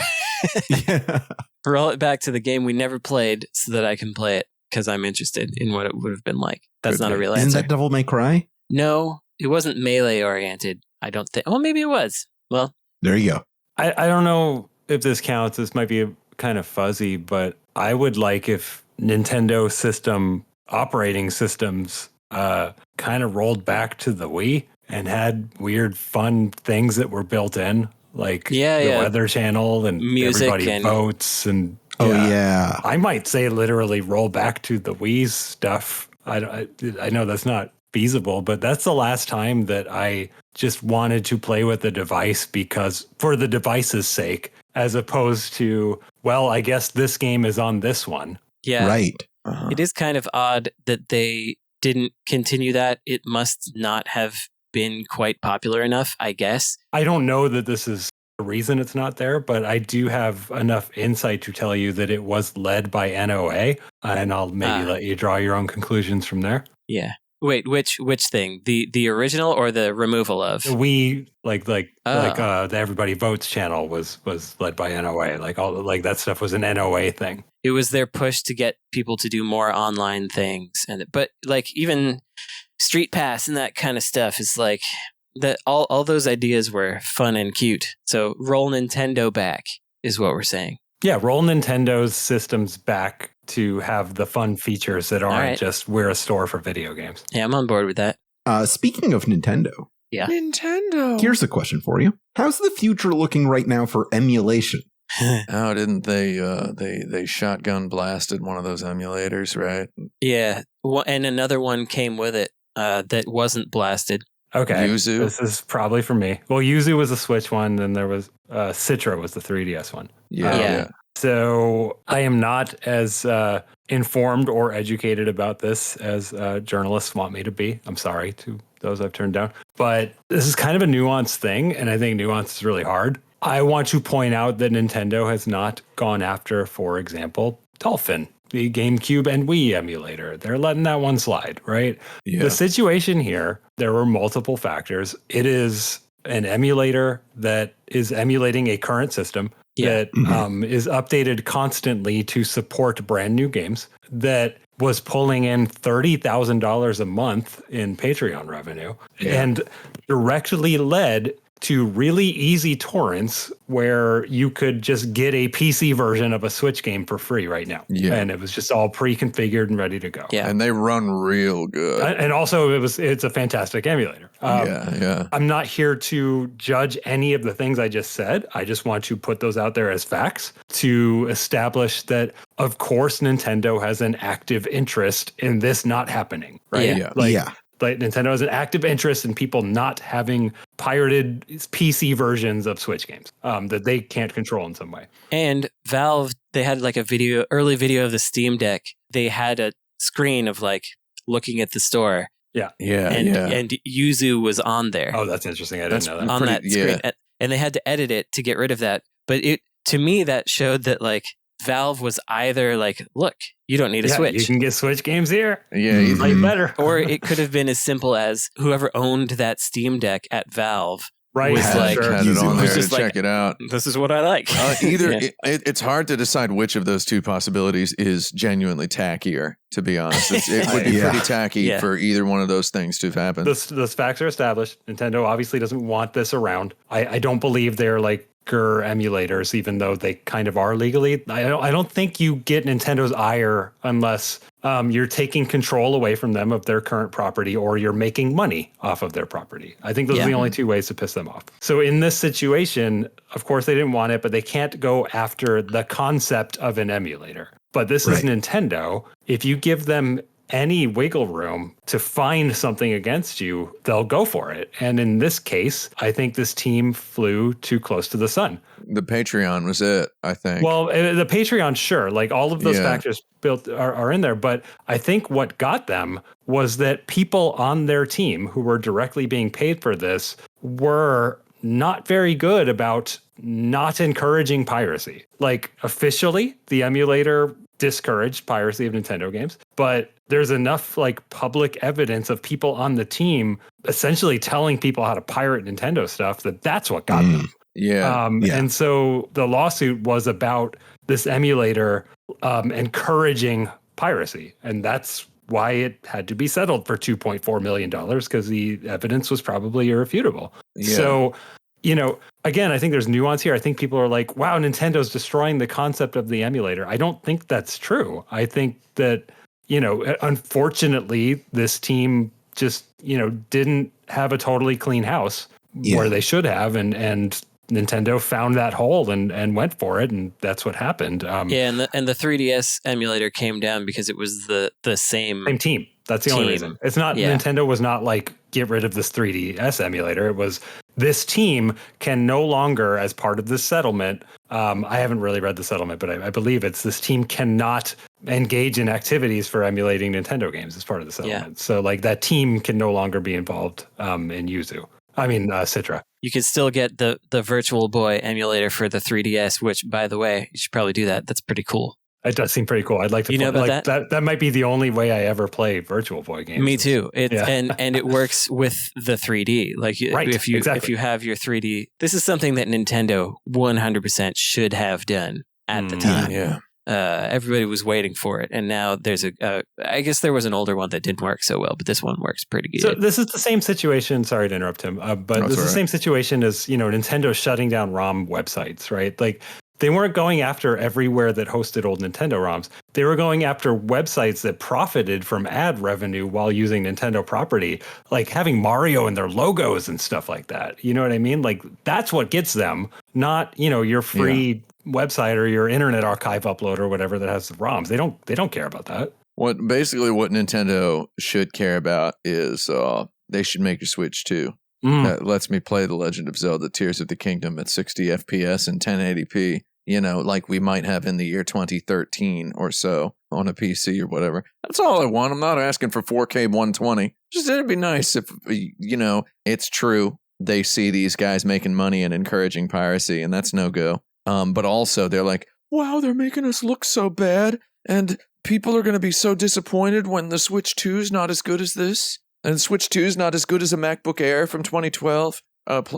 Roll it back to the game we never played so that I can play it because I'm interested in what it would have been like. That's not a real answer. Isn't that Devil May Cry? No, it wasn't melee oriented. I don't think. Oh, maybe it was. Well, there you go. I don't know if this counts. This might be kind of fuzzy, but I would like if Nintendo system operating systems kind of rolled back to the Wii and had weird, fun things that were built in, like the Weather Channel and music everybody and votes and. I might say literally roll back to the Wii's stuff. I know that's not feasible, but that's the last time that I just wanted to play with the device because for the device's sake, as opposed to, well, I guess this game is on this one. Yeah. Right. It is kind of odd that they didn't continue that. It must not have been quite popular enough, I guess. I don't know that this is the reason it's not there, but I do have enough insight to tell you that it was led by NOA, and I'll maybe let you draw your own conclusions from there. Yeah. Wait, which thing? The original or the removal of? We the Everybody Votes channel was led by NOA. Like that stuff was an NOA thing. It was their push to get people to do more online things, but like even Street Pass and that kind of stuff is like that. All those ideas were fun and cute. So roll Nintendo back is what we're saying. Yeah, roll Nintendo's systems back to have the fun features that aren't just we're a store for video games. Yeah, I'm on board with that. Speaking of Nintendo. Yeah. Nintendo. Here's a question for you. How's the future looking right now for emulation? Oh, didn't they shotgun blasted one of those emulators, right? Yeah, and another one came with it that wasn't blasted. Okay, Yuzu? This is probably for me. Well, Yuzu was the Switch one, then there was Citra was the 3DS one. Yeah. So I am not as informed or educated about this as journalists want me to be. I'm sorry to those I've turned down. But this is kind of a nuanced thing, and I think nuance is really hard. I want to point out that Nintendo has not gone after, for example, Dolphin, the GameCube and Wii emulator. They're letting that one slide, right? Yeah. The situation here, there were multiple factors. It is an emulator that is emulating a current system that is updated constantly to support brand new games, that was pulling in $30,000 a month in Patreon revenue, and directly led to really easy torrents where you could just get a PC version of a Switch game for free right now. Yeah. And it was just all pre-configured and ready to go. Yeah. And they run real good. And also it's a fantastic emulator. I'm not here to judge any of the things I just said. I just want to put those out there as facts to establish that, of course, Nintendo has an active interest in this not happening, right? Like Nintendo has an active interest in people not having pirated PC versions of Switch games that they can't control in some way. And Valve, they had like early video of the Steam Deck. They had a screen of like looking at the store. And Yuzu was on there. Oh, that's interesting. I didn't know that. On that screen. And they had to edit it to get rid of that. But to me, that showed that like Valve was either like, look, you don't need a Switch. You can get Switch games here. Yeah, you play better. Or it could have been as simple as whoever owned that Steam Deck at Valve was like, had it on there to check it out. This is what I like. It's hard to decide which of those two possibilities is genuinely tackier, to be honest. It would be pretty tacky for either one of those things to have happened. Those facts are established. Nintendo obviously doesn't want this around. I don't believe they're like emulators, even though they kind of are legally. I don't think you get Nintendo's ire unless you're taking control away from them of their current property or you're making money off of their property. I think those are the only two ways to piss them off. So in this situation, of course, they didn't want it, but they can't go after the concept of an emulator. But this is Nintendo. If you give them any wiggle room to find something against you, they'll go for it. And in this case, I think this team flew too close to the sun. The Patreon was it, I think. Well, the Patreon, sure, like all of those factors built are in there. But I think what got them was that people on their team who were directly being paid for this were not very good about not encouraging piracy. Like officially, the emulator discouraged piracy of Nintendo games, but there's enough like public evidence of people on the team essentially telling people how to pirate Nintendo stuff that's what got them. And so the lawsuit was about this emulator encouraging piracy, and that's why it had to be settled for $2.4 million, because the evidence was probably irrefutable. So, again, I think there's nuance here. I think people are like, wow, Nintendo's destroying the concept of the emulator. I don't think that's true. I think that, unfortunately, this team just, didn't have a totally clean house where they should have. And Nintendo found that hole and went for it. And that's what happened. And the 3DS emulator came down because it was the same team. That's the only reason. It's not Nintendo was not like, get rid of this 3DS emulator. It was this team can no longer, as part of this settlement, I haven't really read the settlement, but I believe it's this team cannot engage in activities for emulating Nintendo games as part of the settlement. So like that team can no longer be involved in Citra. You can still get the Virtual Boy emulator for the 3DS, which, by the way, you should probably do that. That's pretty cool. It does seem pretty cool. I'd like to know about that. That might be the only way I ever play Virtual Boy games. Me too. And it works with the 3D. Like if you have your 3D, this is something that Nintendo 100% should have done at the time. Everybody was waiting for it, and now there's I guess there was an older one that didn't work so well, but this one works pretty good. So this is the same situation. Sorry to interrupt him, but this is the same situation as Nintendo shutting down ROM websites, right? Like. They weren't going after everywhere that hosted old Nintendo ROMs. They were going after websites that profited from ad revenue while using Nintendo property, like having Mario in their logos and stuff like that. You know what I mean? Like that's what gets them, not, your free website or your Internet Archive upload or whatever that has the ROMs. They don't care about that. What Nintendo should care about is they should make a Switch too. That lets me play The Legend of Zelda Tears of the Kingdom at 60 FPS and 1080p, like we might have in the year 2013 or so on a PC or whatever. That's all I want. I'm not asking for 4K 120. Just it'd be nice if, it's true. They see these guys making money and encouraging piracy, and that's no go. But also they're like, wow, they're making us look so bad, and people are going to be so disappointed when the Switch 2 is not as good as this. And Switch 2 is not as good as a MacBook Air from 2012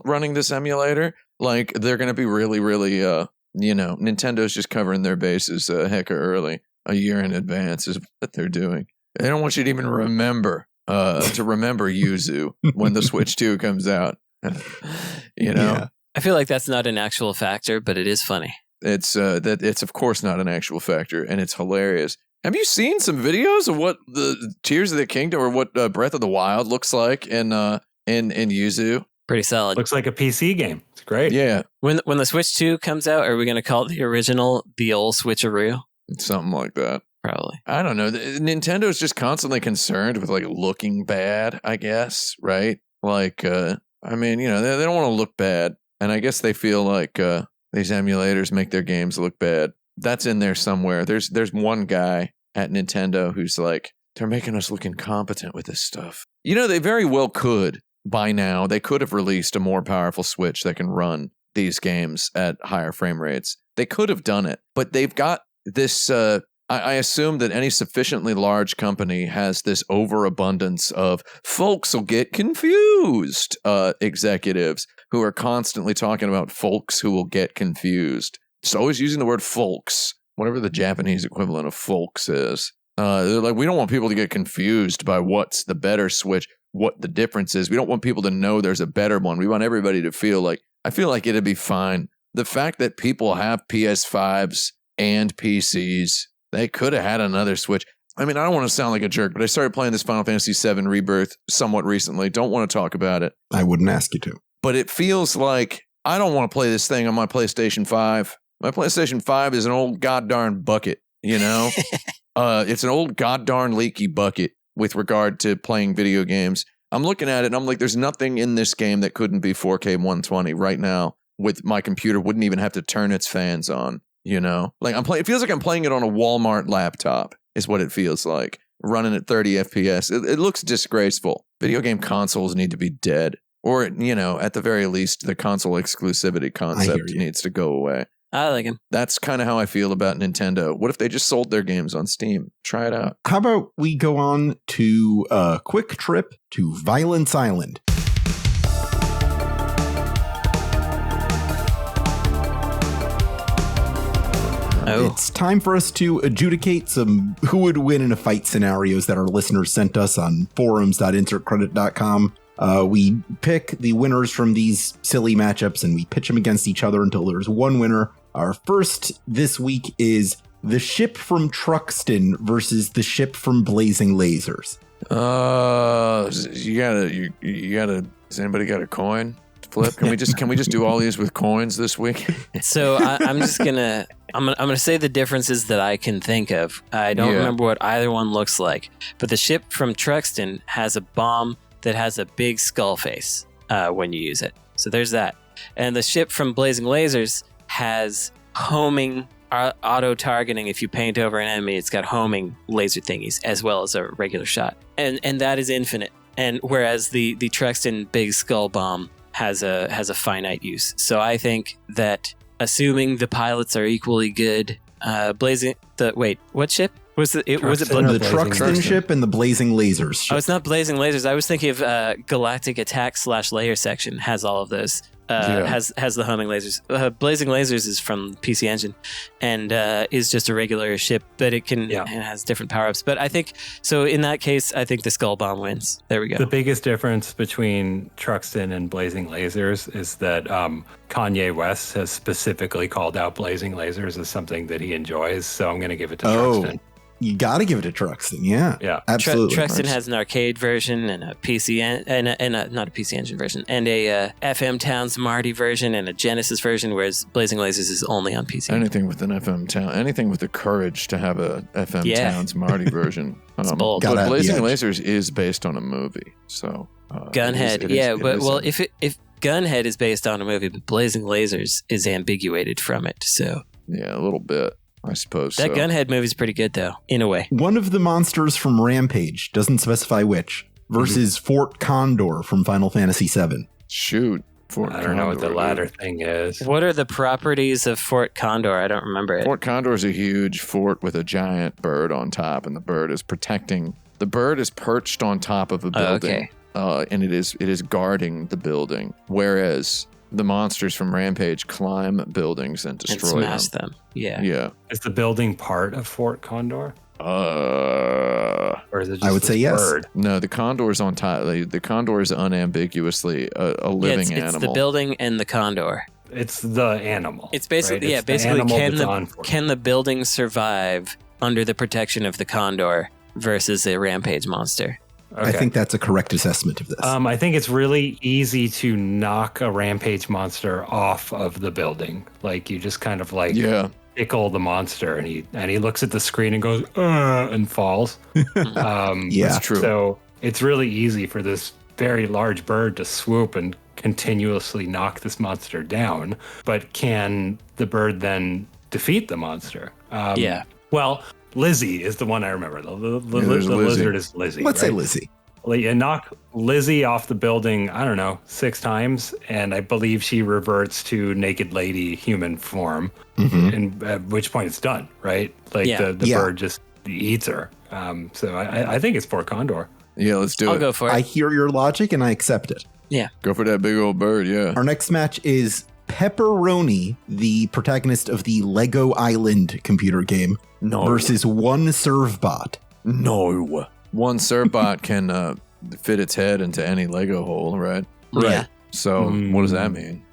running this emulator. Like, they're going to be really, really, Nintendo's just covering their bases a heck of early. A year in advance is what they're doing. They don't want you to even remember Yuzu when the Switch 2 comes out. I feel like that's not an actual factor, but it is funny. It's of course not an actual factor, and it's hilarious. Have you seen some videos of what the Tears of the Kingdom or what Breath of the Wild looks like in Yuzu? Pretty solid. Looks like a PC game. It's great. Yeah. When the Switch 2 comes out, are we going to call it the original the old Switcheroo? Something like that. Probably. I don't know. Nintendo's just constantly concerned with like looking bad, I guess, right? Like, they don't want to look bad, and I guess they feel like these emulators make their games look bad. That's in there somewhere. There's one guy at Nintendo who's like, they're making us look incompetent with this stuff. They very well could by now. They could have released a more powerful Switch that can run these games at higher frame rates. They could have done it, but they've got this. I assume that any sufficiently large company has this overabundance of folks will get confused executives who are constantly talking about folks who will get confused. It's always using the word folks, whatever the Japanese equivalent of folks is. They're like, we don't want people to get confused by what's the better Switch, what the difference is. We don't want people to know there's a better one. We want everybody to feel like, I feel like it'd be fine the fact that people have PS5s and PCs, they could have had another Switch. I mean, I don't want to sound like a jerk, but I started playing this Final Fantasy VII Rebirth somewhat recently. Don't want to talk about it. I wouldn't ask you to. But it feels like I don't want to play this thing on my PlayStation 5. My PlayStation 5 is an old goddarn bucket, you know? It's an old goddarn leaky bucket with regard to playing video games. I'm looking at it and I'm like, there's nothing in this game that couldn't be 4K 120 right now. With my computer, wouldn't even have to turn its fans on, you know? Like it feels like I'm playing it on a Walmart laptop. Is what it feels like, running at 30 FPS. It looks disgraceful. Video game consoles need to be dead. Or, you know, at the very least, the console exclusivity concept needs to go away. I like him. That's kind of how I feel about Nintendo. What if they just sold their games on Steam? Try it out. How about we go on to a quick trip to Violence Island? Oh. It's time for us to adjudicate some who would win in a fight scenarios that our listeners sent us on forums.insertcredit.com. We pick the winners from these silly matchups and we pitch them against each other until there's one winner. Our first this week is the ship from Truxton versus the ship from Blazing Lasers. You gotta. Has anybody got a coin? Flip. Can we just do all these with coins this week? So I'm gonna say the differences that I can think of. I don't remember what either one looks like, but the ship from Truxton has a bomb that has a big skull face when you use it. So there's that. And the ship from Blazing Lasers has homing auto targeting. If you paint over an enemy, it's got homing laser thingies as well as a regular shot, and that is infinite. And whereas the Truxton big skull bomb has a finite use. So I think that assuming the pilots are equally good, what ship? Was it the Truxton ship and the Blazing Lasers ship? Oh, it's not Blazing Lasers. I was thinking of Galactic Attack / Layer Section has all of those. Has the homing lasers. Blazing Lasers is from PC Engine and is just a regular ship, but it has different power-ups. But I think, so in that case, I think the Skull Bomb wins. There we go. The biggest difference between Truxton and Blazing Lasers is that Kanye West has specifically called out Blazing Lasers as something that he enjoys, so I'm going to give it to Truxton. You got to give it to Truxton, yeah, absolutely. Truxton has an arcade version and a PC not a PC Engine version, and a FM Towns Marty version and a Genesis version, whereas Blazing Lasers is only on PC. Anything with an FM Town, anything with the courage to have a FM Towns Marty version. It's bold. But Blazing Lasers is based on a movie, so Gunhead. If Gunhead is based on a movie, but Blazing Lasers is ambiguated from it, so yeah, a little bit. I suppose that Gunhead movie's pretty good, though, in a way. One of the monsters from Rampage, doesn't specify which, versus Fort Condor from Final Fantasy VII. Shoot. I don't know what the latter thing is. What are the properties of Fort Condor? I don't remember it. Fort Condor is a huge fort with a giant bird on top, and the bird is perched on top of a building. And it is guarding the building. Whereas the monsters from Rampage climb buildings and destroy smash them. Yeah. Is the building part of Fort Condor? Or is it just I would say bird? Yes. No, the condor is on top. The condor is unambiguously a living animal. It's the building and the condor. It's the animal. It's basically, right? Can the building survive under the protection of the condor versus a Rampage monster? Okay. I think that's a correct assessment of this. I think it's really easy to knock a Rampage monster off of the building. Like you just kind of tickle the monster, and he looks at the screen and goes and falls. That's true. So it's really easy for this very large bird to swoop and continuously knock this monster down. But can the bird then defeat the monster? Well, Lizzie is the one I remember. The lizard is Lizzie. Let's say Lizzie. You knock Lizzie off the building, I don't know, 6 times, and I believe she reverts to naked lady human form, and at which point it's done, right? The bird just eats her. So I think it's Fort Condor. Yeah, let's do it. I'll go for it. I hear your logic, and I accept it. Yeah. Go for that big old bird, yeah. Our next match is Pepperoni, the protagonist of the Lego Island computer game, versus one Servbot. No. One Servbot can fit its head into any Lego hole, right? Yeah. So what does that mean?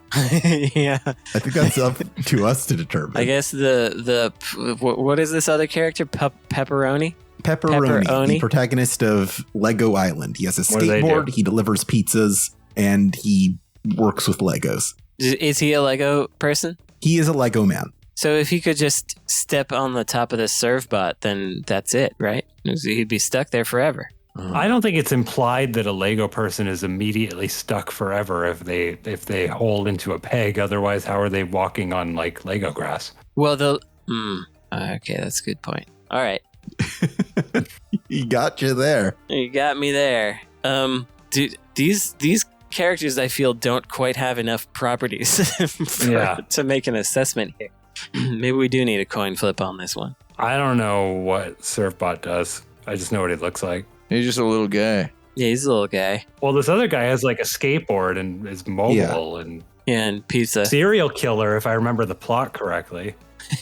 Yeah. I think that's up to us to determine. I guess what is this other character? Pepperoni? Pepperoni, the protagonist of Lego Island. He has a What do they skateboard, do? he delivers pizzas, and he works with Legos. Is he a Lego person? He is a Lego man. So if he could just step on the top of the serve-bot, then that's it, right? He'd be stuck there forever. I don't think it's implied that a Lego person is immediately stuck forever if they hold into a peg. Otherwise, how are they walking on like Lego grass? Well, okay, that's a good point. All right, He got you there. you got me there. Dude, these characters I feel don't quite have enough properties to make an assessment here. Maybe we do need a coin flip on this one. I don't know what Surfbot does. I just know what he looks like. He's just a little guy. Yeah, he's a little guy. Well, this other guy has like a skateboard and is mobile and Yeah, and pizza. serial killer, if I remember the plot correctly.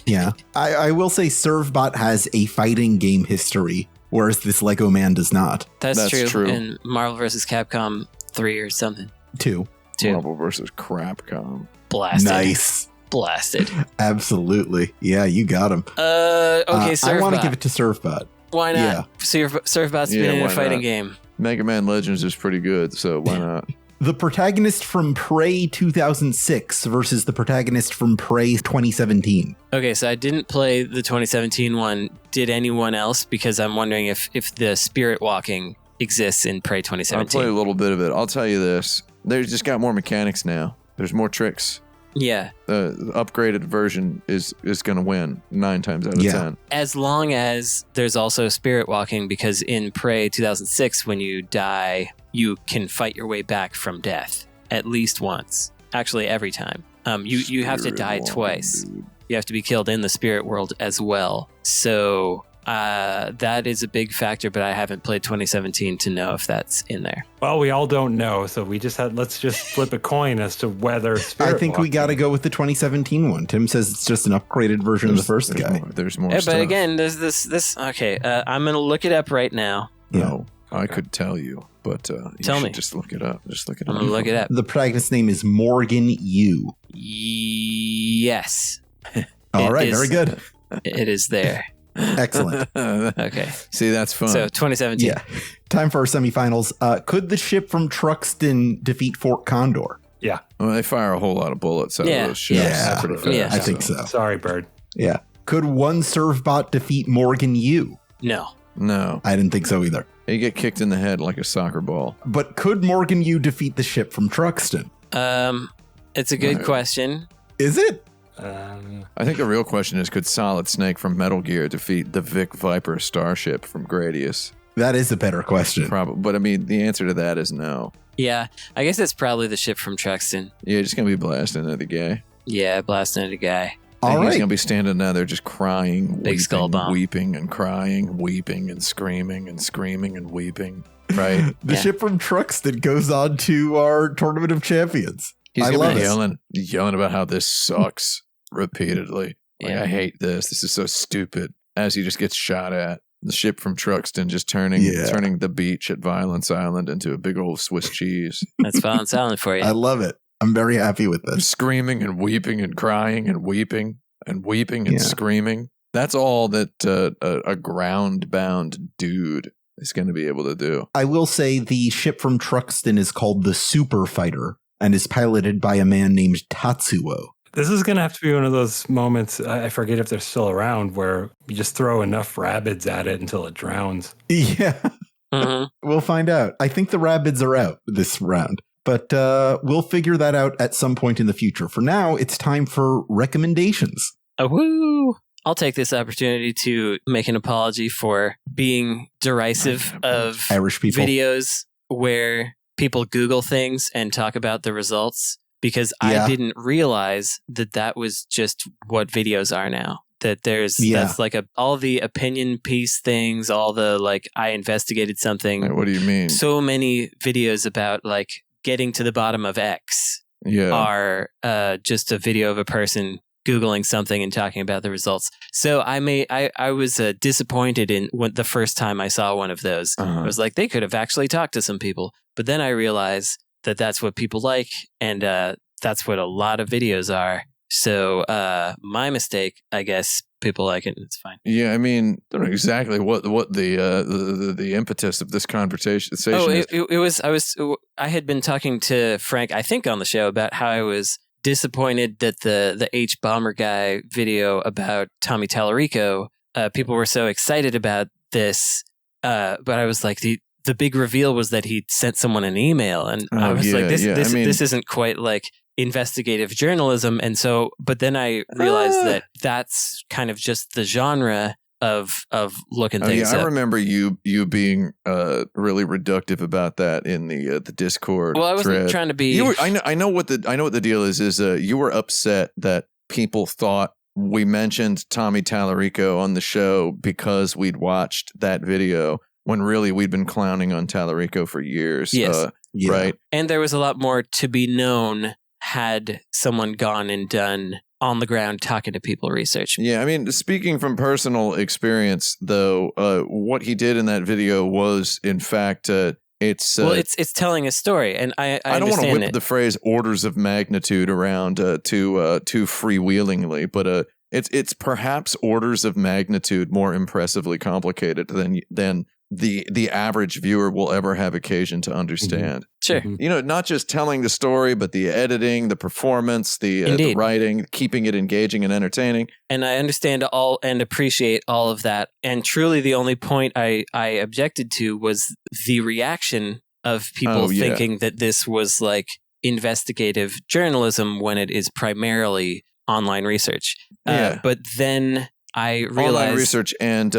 Yeah. I will say Servbot has a fighting game history, whereas this Lego man does not. That's true. In Marvel vs. Capcom 3 or something. 2. Marvel versus Crapcom. Blasted. Nice. Blasted. Absolutely. Yeah, you got him. Okay, Surfbot. I want to give it to Servbot. Why not? Yeah. Surfbot's been in a fighting game. Mega Man Legends is pretty good, so why not? The protagonist from Prey 2006 versus the protagonist from Prey 2017. Okay, so I didn't play the 2017 one. Did anyone else? Because I'm wondering if the spirit walking exists in Prey I 2017. played a little bit of it. I'll tell you this. They've just got more mechanics now. There's more tricks. Yeah. The upgraded version is going to win 9 times out of 10. As long as there's also spirit walking, because in Prey 2006, when you die, you can fight your way back from death at least once. Actually, every time. You have to die twice. You have to be killed in the spirit world as well. So that is a big factor, but I haven't played 2017 to know if that's in there. Well, we all don't know, so let's just flip a coin as to whether spirit I think we got to go with the 2017 one. Tim says it's just an upgraded version of the first guy. There's more Yeah, stuff. but again, there's this. Okay, I'm gonna look it up right now. No, I could tell you, but you Tell should me. just look it up. Just look it I'm up. gonna look it up. The protagonist's name is Morgan Yu. Yes. All right, is- very good. It is there. Excellent. Okay. See, that's fun. So 2017. Yeah. Time for our semifinals. Could the ship from Truxton defeat Fort Condor? Yeah. Well, they fire a whole lot of bullets out Yeah. of those ships. Yeah. Pretty fast, Yeah. I think so. Sorry, Bird. Yeah. Could one Servbot defeat Morgan Yu? No. No, I didn't think so either. you get kicked in the head like a soccer ball. But could Morgan Yu defeat the ship from Truxton? It's a good Right. question. Is it? I think the real question is, could Solid Snake from Metal Gear defeat the Vic Viper starship from Gradius? That is a better question. Probably, but I mean, the answer to that is no. Yeah, I guess it's probably the ship from Truxton. Yeah, just gonna be blasting at the guy. Yeah, blasting at a guy. All He's right. gonna be standing down there just crying, Big skull bomb. weeping and crying, weeping and screaming and screaming and weeping. Right? The Yeah. ship from Truxton goes on to our Tournament of Champions. He's I gonna love be it. yelling about how this sucks repeatedly. Like, Yeah. I hate this. This is so stupid. As he just gets shot at. The ship from Truxton just turning the beach at Violence Island into a big old Swiss cheese. That's Violence Island for you. I love it. I'm very happy with this. Screaming and weeping and crying and weeping and weeping and Yeah. screaming. That's all that a ground-bound dude is going to be able to do. I will say the ship from Truxton is called the Super Fighter and is piloted by a man named Tatsuo. This is going to have to be one of those moments, I forget if they're still around, where you just throw enough rabbits at it until it drowns. Yeah, Mhm. we'll find out. I think the Rabbids are out this round, but we'll figure that out at some point in the future. For now, it's time for recommendations. Woo! I'll take this opportunity to make an apology for being derisive of Irish people. videos where people Google things and talk about the results, because Yeah. I didn't realize that was just what videos are now. That there's Yeah. that's like all the opinion piece things, all the like I investigated something. Like, what do you mean? So many videos about like getting to the bottom of X Yeah. are just a video of a person Googling something and talking about the results. So I was disappointed in the first time I saw one of those. I was like, they could have actually talked to some people. But then I realized that that's what people like, and that's what a lot of videos are. So my mistake, I guess. People like it, and it's fine. Yeah, I mean, I don't know exactly what the impetus of this conversation is. I had been talking to Frank, I think, on the show about how I was disappointed that the H Bomber Guy video about Tommy Tallarico, people were so excited about this, but I was like, the big reveal was that he sent someone an email, and I was like, this isn't quite like investigative journalism. And so, but then I realized that that's kind of just the genre of looking things up. I remember you being really reductive about that in the Discord. Well, I wasn't thread. trying to be. I know what the deal is. You were upset that people thought we mentioned Tommy Tallarico on the show because we'd watched that video, when really we'd been clowning on Tallarico for years. Yes. Right. And there was a lot more to be known had someone gone and done on the ground talking to people research. Yeah, I mean, speaking from personal experience, though, what he did in that video was, in fact, it's telling a story, and I don't want to whip it. the phrase orders of magnitude around too freewheelingly, but it's perhaps orders of magnitude more impressively complicated than the average viewer will ever have occasion to understand. Sure. You know, not just telling the story, but the editing, the performance, the writing, keeping it engaging and entertaining. And I understand all and appreciate all of that. And truly the only point I objected to was the reaction of people thinking that this was like investigative journalism when it is primarily online research. But then I realized online research and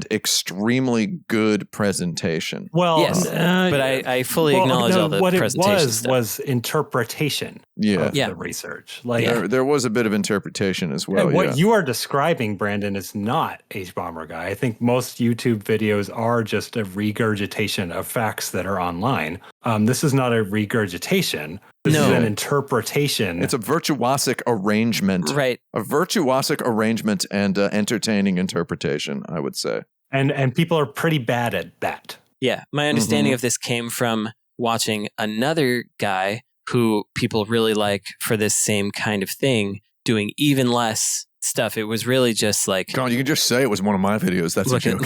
extremely good presentation. Well, yes, but I fully acknowledge all the what presentation it stuff. was interpretation of the research. Like there was a bit of interpretation as well. What you are describing, Brandon, is not H Bomber Guy. I think most YouTube videos are just a regurgitation of facts that are online. This is not a regurgitation. This is an interpretation. It's a virtuosic arrangement. Right. A virtuosic arrangement and entertaining interpretation, I would say. And people are pretty bad at that. Yeah. My understanding of this came from watching another guy who people really like for this same kind of thing doing even less stuff. It was really just like, God, you can just say it was one of my videos. That's a joke.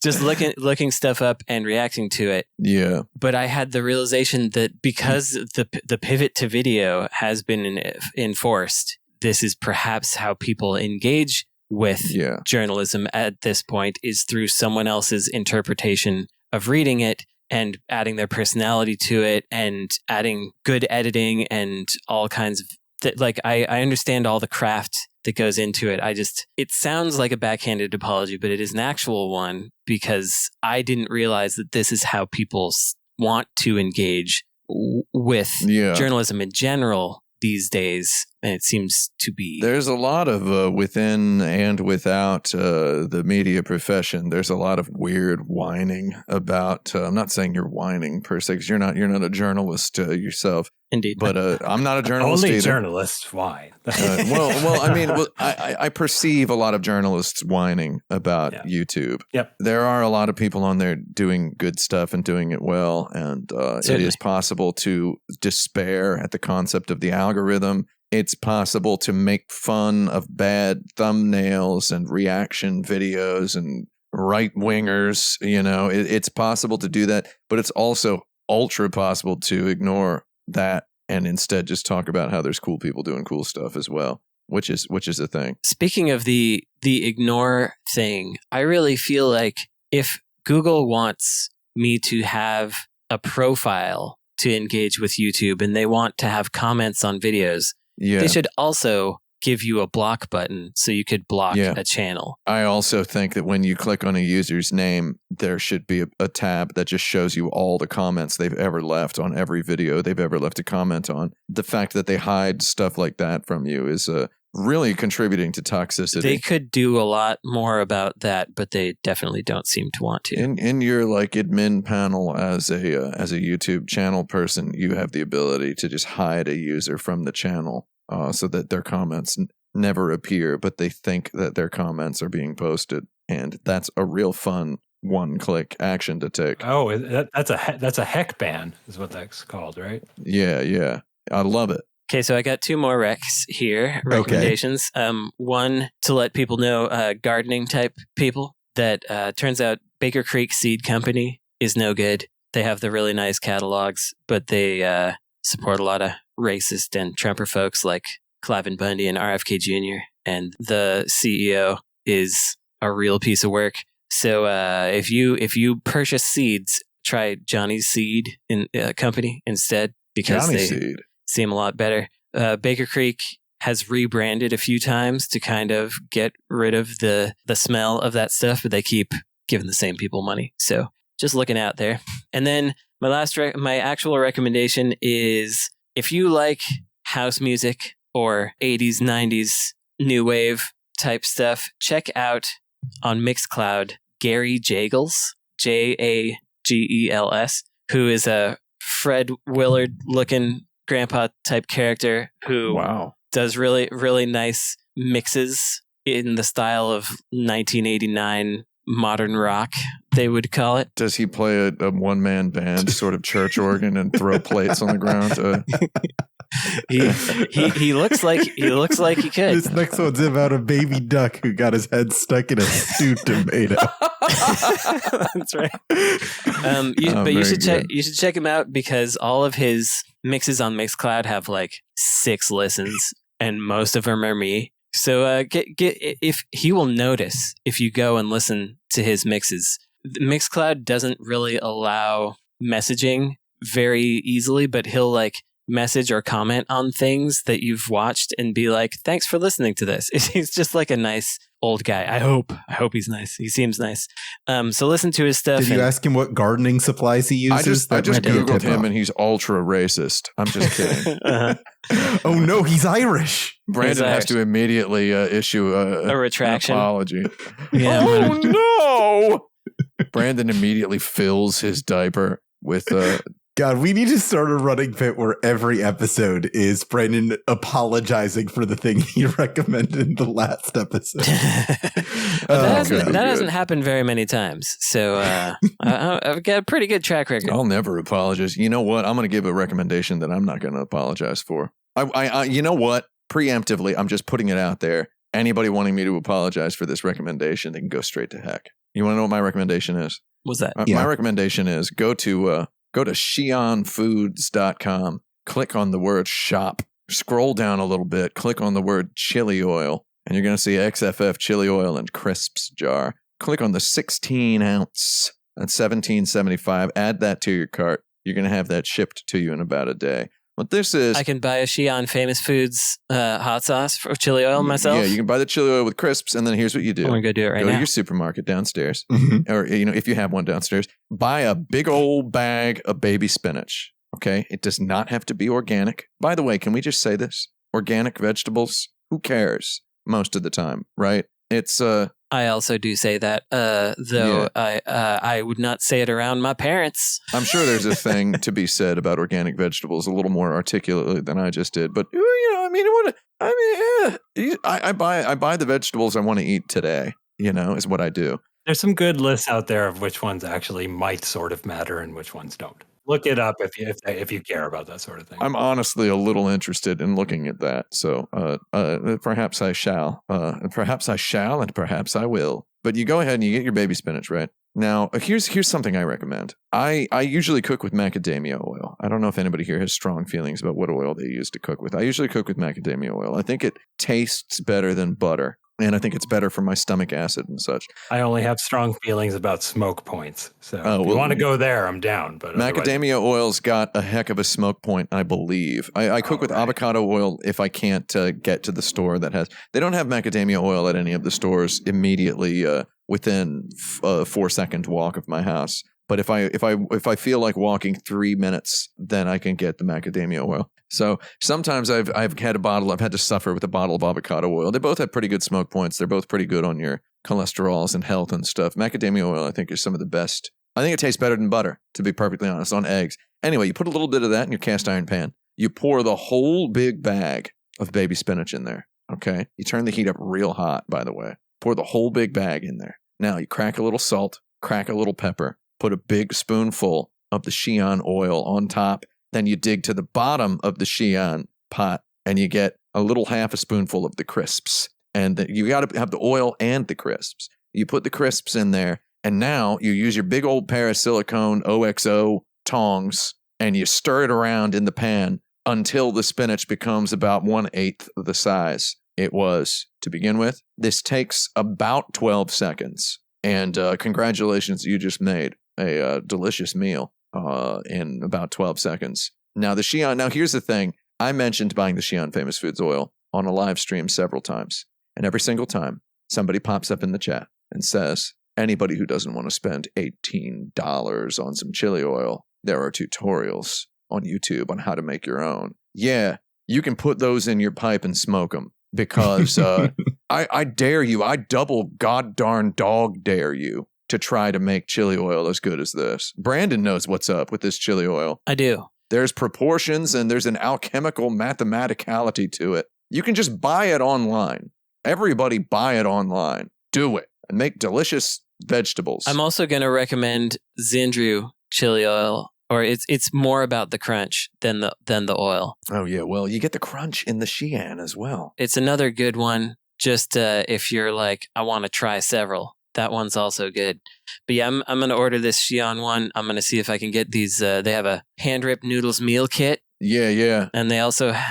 Just looking stuff up and reacting to it. Yeah. But I had the realization that because the pivot to video has been enforced, this is perhaps how people engage with journalism at this point, is through someone else's interpretation of reading it and adding their personality to it and adding good editing and all kinds of like I understand all the craft that goes into it. It sounds like a backhanded apology, but it is an actual one because I didn't realize that this is how people want to engage with journalism in general these days. And it seems to be. There's a lot of within and without the media profession. There's a lot of weird whining about. I'm not saying you're whining per se, because you're not a journalist yourself. Indeed, but I'm not a journalist Only either. Journalists whine. I perceive a lot of journalists whining about YouTube. Yep. There are a lot of people on there doing good stuff and doing it well, and it is possible to despair at the concept of the algorithm. It's possible to make fun of bad thumbnails and reaction videos and right-wingers. You know, it's possible to do that, but it's also ultra possible to ignore that and instead just talk about how there's cool people doing cool stuff as well, which is a thing. Speaking of the ignore thing, I really feel like if Google wants me to have a profile to engage with YouTube and they want to have comments on videos, they should also give you a block button so you could block a channel. I also think that when you click on a user's name, there should be a tab that just shows you all the comments they've ever left on every video they've ever left a comment on. The fact that they hide stuff like that from you is really contributing to toxicity. They could do a lot more about that, but they definitely don't seem to want to. In your like admin panel as a YouTube channel person, you have the ability to just hide a user from the channel. So that their comments never appear, but they think that their comments are being posted, and that's a real fun one-click action to take. Oh, that's a heck ban, is what that's called, right? Yeah. I love it. Okay, so I got 2 more recs here, recommendations. One, to let people know, gardening type people, that turns out Baker Creek Seed Company is no good. They have the really nice catalogs, but they support a lot of racist and Trumper folks like Clavin Bundy and RFK Jr., and the CEO is a real piece of work. So if you purchase seeds, try Johnny's Seed Company instead, because Johnny's they Seed seem a lot better. Baker Creek has rebranded a few times to kind of get rid of the smell of that stuff, but they keep giving the same people money. So just looking out there. And then my actual recommendation is, if you like house music or 80s, 90s new wave type stuff, check out on Mixcloud Gary Jagels, Jagels, who is a Fred Willard looking grandpa type character who does really, really nice mixes in the style of 1989 modern rock, they would call it. Does he play a one-man band, sort of church organ, and throw plates on the ground? He looks like he could. This next one's about a baby duck who got his head stuck in a stewed tomato. That's right. You should check him out, because all of his mixes on Mixcloud have like 6 listens, and most of them are me. So if he will notice if you go and listen to his mixes. Mixcloud doesn't really allow messaging very easily, but he'll like message or comment on things that you've watched and be like, thanks for listening to this. He's just like a nice old guy. I hope he's nice. He seems nice. So listen to his stuff. Did you ask him what gardening supplies he uses? I just Googled him and he's ultra racist. I'm just kidding. Oh no, he's Irish. Brandon has to immediately issue a retraction. An apology. Yeah, oh no! Brandon immediately fills his diaper with God, we need to start a running bit where every episode is Brandon apologizing for the thing he recommended in the last episode. That hasn't happened very many times. So I've got a pretty good track record. I'll never apologize. You know what? I'm going to give a recommendation that I'm not going to apologize for. You know what? Preemptively, I'm just putting it out there. Anybody wanting me to apologize for this recommendation, they can go straight to heck. You want to know what my recommendation is? What's that? My recommendation is go to CyanFoods.com, click on the word shop, scroll down a little bit, click on the word chili oil, and you're going to see XFF chili oil and crisps jar. Click on the 16 ounce at $17.75. Add that to your cart. You're going to have that shipped to you in about a day. What this is, I can buy a Cyan Famous Foods hot sauce for chili oil myself. Yeah, you can buy the chili oil with crisps, and then here's what you do. I'm going to go do it right now. Go to your supermarket downstairs, or if you have one downstairs, buy a big old bag of baby spinach. Okay, it does not have to be organic. By the way, can we just say this? Organic vegetables, who cares? Most of the time, right? It's I also do say that, though I would not say it around my parents. I'm sure there's a thing to be said about organic vegetables a little more articulately than I just did. But I buy the vegetables I want to eat today. Is what I do. There's some good lists out there of which ones actually might sort of matter and which ones don't. Look it up if you care about that sort of thing. I'm honestly a little interested in looking at that. So perhaps I shall. Perhaps I shall, and perhaps I will. But you go ahead and you get your baby spinach, right? Now, here's something I recommend. I usually cook with macadamia oil. I don't know if anybody here has strong feelings about what oil they use to cook with. I usually cook with macadamia oil. I think it tastes better than butter. And I think it's better for my stomach acid and such. I only have strong feelings about smoke points. So if you want to go there, I'm down. But macadamia oil's got a heck of a smoke point, I believe. I cook with avocado oil if I can't get to the store that has. They don't have macadamia oil at any of the stores immediately within a 4-second walk of my house. But if I feel like walking 3 minutes, then I can get the macadamia oil. So sometimes I've had to suffer with a bottle of avocado oil. They both have pretty good smoke points. They're both pretty good on your cholesterols and health and stuff. Macadamia oil, I think, is some of the best. I think it tastes better than butter, to be perfectly honest, on eggs. Anyway, you put a little bit of that in your cast iron pan. You pour the whole big bag of baby spinach in there, okay? You turn the heat up real hot, by the way. Pour the whole big bag in there. Now, you crack a little salt, crack a little pepper, put a big spoonful of the Cyan oil on top, Then you dig to the bottom of the Cyan pot and you get a little half a spoonful of the crisps. And you got to have the oil and the crisps. You put the crisps in there, and now you use your big old pair of silicone OXO tongs and you stir it around in the pan until the spinach becomes about 1/8 of the size it was to begin with. This takes about 12 seconds. And congratulations, you just made a delicious meal in about 12 seconds. Now, the Cyan, now here's the thing. I mentioned buying the Cyan Famous Foods oil on a live stream several times. And every single time, somebody pops up in the chat and says, anybody who doesn't want to spend $18 on some chili oil, there are tutorials on YouTube on how to make your own. Yeah, you can put those in your pipe and smoke them. Because I dare you, I double goddarn dog dare you to try to make chili oil as good as this. Brandon knows what's up with this chili oil. I do. There's proportions and there's an alchemical mathematicality to it. You can just buy it online. Everybody buy it online. Do it and make delicious vegetables. I'm also going to recommend Zindru chili oil. Or it's more about the crunch than the oil. Oh, yeah. Well, you get the crunch in the Cyan as well. It's another good one. Just if you're like, I want to try several. That one's also good. But yeah, I'm going to order this Cyan one. I'm going to see if I can get these. They have a hand-ripped noodles meal kit. Yeah, yeah. And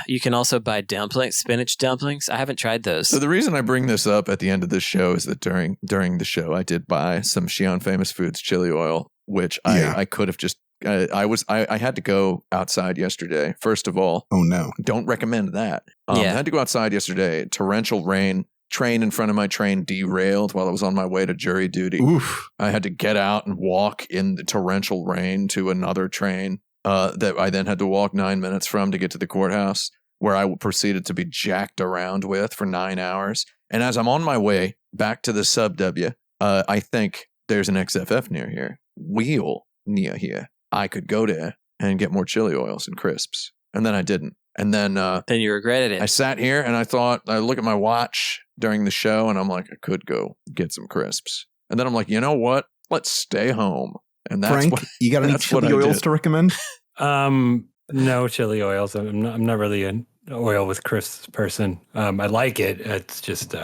you can also buy spinach dumplings. I haven't tried those. So the reason I bring this up at the end of this show is that during the show, I did buy some Cyan Famous Foods chili oil, which I could have just. I had to go outside yesterday. First of all, oh no, don't recommend that. I had to go outside yesterday. Torrential rain. Train in front of my train derailed while I was on my way to jury duty. Oof. I had to get out and walk in the torrential rain to another train that I then had to walk 9 minutes from to get to the courthouse, where I proceeded to be jacked around with for 9 hours. And as I'm on my way back to the sub W, I think there's an XFF near here. Wheel near here. I could go there and get more chili oils and crisps. And then I didn't. And then you regretted it. I sat here and I look at my watch during the show and I'm like, I could go get some crisps. And then I'm like, you know what? Let's stay home. And that's Frank, you got any chili oils to recommend? No chili oils. I'm not really an oil with crisps person. I like it. It's just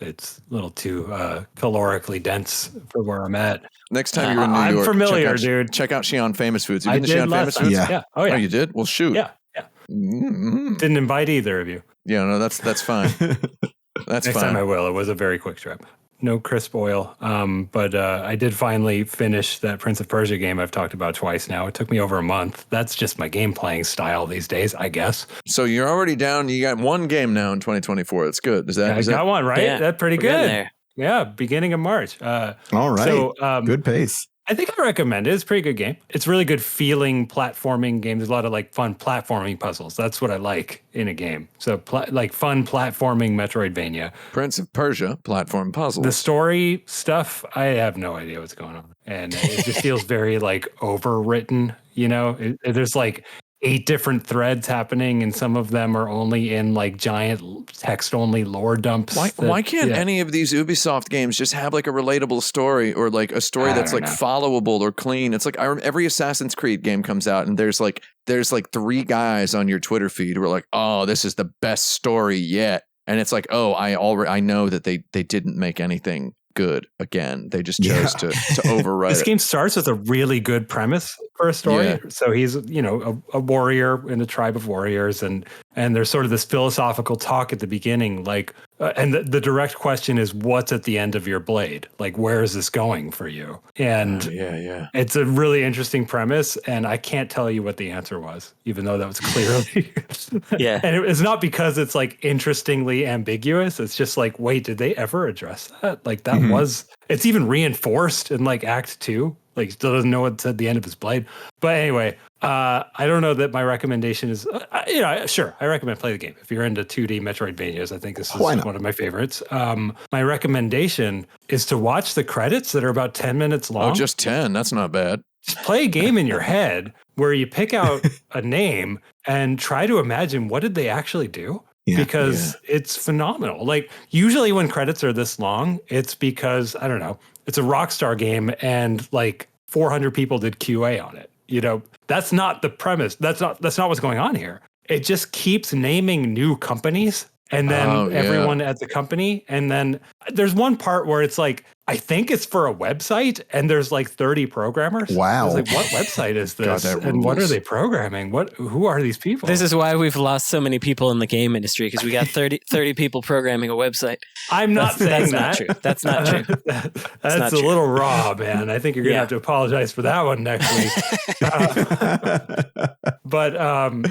it's a little too calorically dense for where I'm at. Next time you're in New York, I'm familiar, dude. Check out Cyan Famous Foods. You been to Cyan Famous Foods? Yeah. Oh, yeah. Oh, you did? Well, shoot. Yeah. Mm-hmm. Didn't invite either of you. Yeah, no, that's fine. That's Next time I will. It was a very quick trip. No crisp oil. But I did finally finish that Prince of Persia game I've talked about twice now. It took me over a month. That's just my game playing style these days, I guess. So you're already down. You got one game now in 2024. That's good. I got one, right? Yeah, that's pretty good. There. Yeah, beginning of March. All right. So, good pace. I think I recommend it. It's a pretty good game. It's a really good feeling platforming game. There's a lot of like fun platforming puzzles. That's what I like in a game. So like fun platforming Metroidvania. Prince of Persia platform puzzles. The story stuff, I have no idea what's going on. And it just feels very like overwritten, you know? There's like 8 different threads happening, and some of them are only in like giant text-only lore dumps. Why can't any of these Ubisoft games just have like a relatable story, or like a story that's like followable or clean? It's like every Assassin's Creed game comes out, and there's like 3 guys on your Twitter feed who are like, "Oh, this is the best story yet," and it's like, "Oh, I know that they didn't make anything good again. They just chose to overwrite This game starts with a really good premise for a story. Yeah. So he's, a warrior in a tribe of warriors, and there's sort of this philosophical talk at the beginning, like, and the direct question is, what's at the end of your blade? Like, where is this going for you? And it's a really interesting premise, and I can't tell you what the answer was, even though that was clearly And it's not because it's like interestingly ambiguous. It's just like, wait, did they ever address that? Like that was, it's even reinforced in like Act 2. Like, he still doesn't know what's at the end of his blade. But anyway, I don't know that my recommendation is, sure, I recommend play the game. If you're into 2D Metroidvanias, I think this is one of my favorites. My recommendation is to watch the credits that are about 10 minutes long. Oh, just 10. That's not bad. Just play a game in your head where you pick out a name and try to imagine, what did they actually do? Because it's phenomenal. Like, usually when credits are this long, it's because, I don't know, it's a Rockstar game and like 400 people did QA on it, That's not the premise. That's not what's going on here. It just keeps naming new companies and then everyone at the company. And then there's one part where it's like, I think it's for a website and there's like 30 programmers. Wow. I was like, what website is this? God, and what are they programming? Who are these people? This is why we've lost so many people in the game industry, because we got 30 people programming a website. I'm not saying that's that. Not true. That's not true. That's a little raw, man. I think you're going to have to apologize for that one next week. But I'm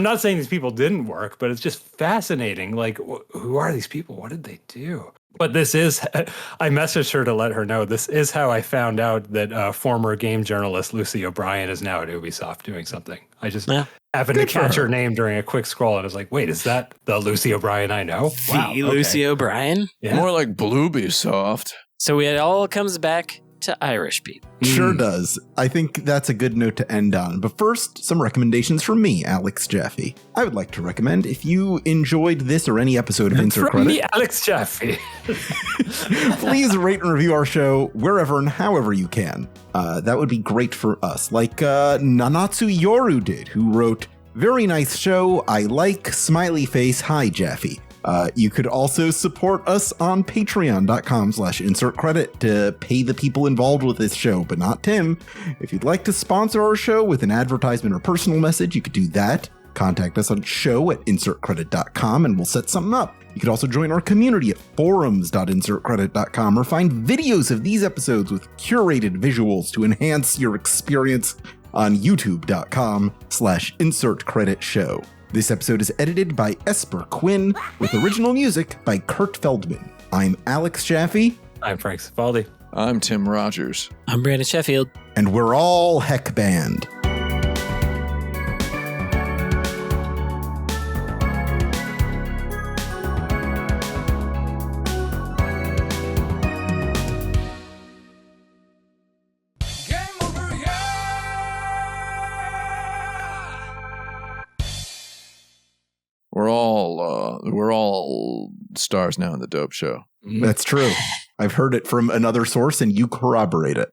not saying these people didn't work, but it's just fascinating. Like, who are these people? What did they do? But I messaged her to let her know this is how I found out that former game journalist Lucy O'Brien is now at Ubisoft doing something. I just happened to catch her name during a quick scroll and I was like, wait, is that the Lucy O'Brien I know? Wow, okay. Lucy O'Brien? Yeah. More like Bluebisoft. So it all comes back to Irish people. Sure does. I think that's a good note to end on. But first, some recommendations from me, Alex Jaffe. I would like to recommend, if you enjoyed this or any episode of Insert Credit, me, Alex Jaffe. please rate and review our show wherever and however you can. That would be great for us. Like Nanatsu Yoru did, who wrote, "Very nice show. I like smiley face. Hi, Jaffe." You could also support us on patreon.com/insertcredit to pay the people involved with this show, but not Tim. If you'd like to sponsor our show with an advertisement or personal message, you could do that. Contact us on show@insertcredit.com and we'll set something up. You could also join our community at forums.insertcredit.com or find videos of these episodes with curated visuals to enhance your experience on youtube.com/insertcreditshow. This episode is edited by Esper Quinn with original music by Kurt Feldman. I'm Alex Jaffe. I'm Frank Cifaldi. I'm Tim Rogers. I'm Brandon Sheffield. And we're all Heck Band. We're all stars now in the Dope Show. That's true. I've heard it from another source and you corroborate it.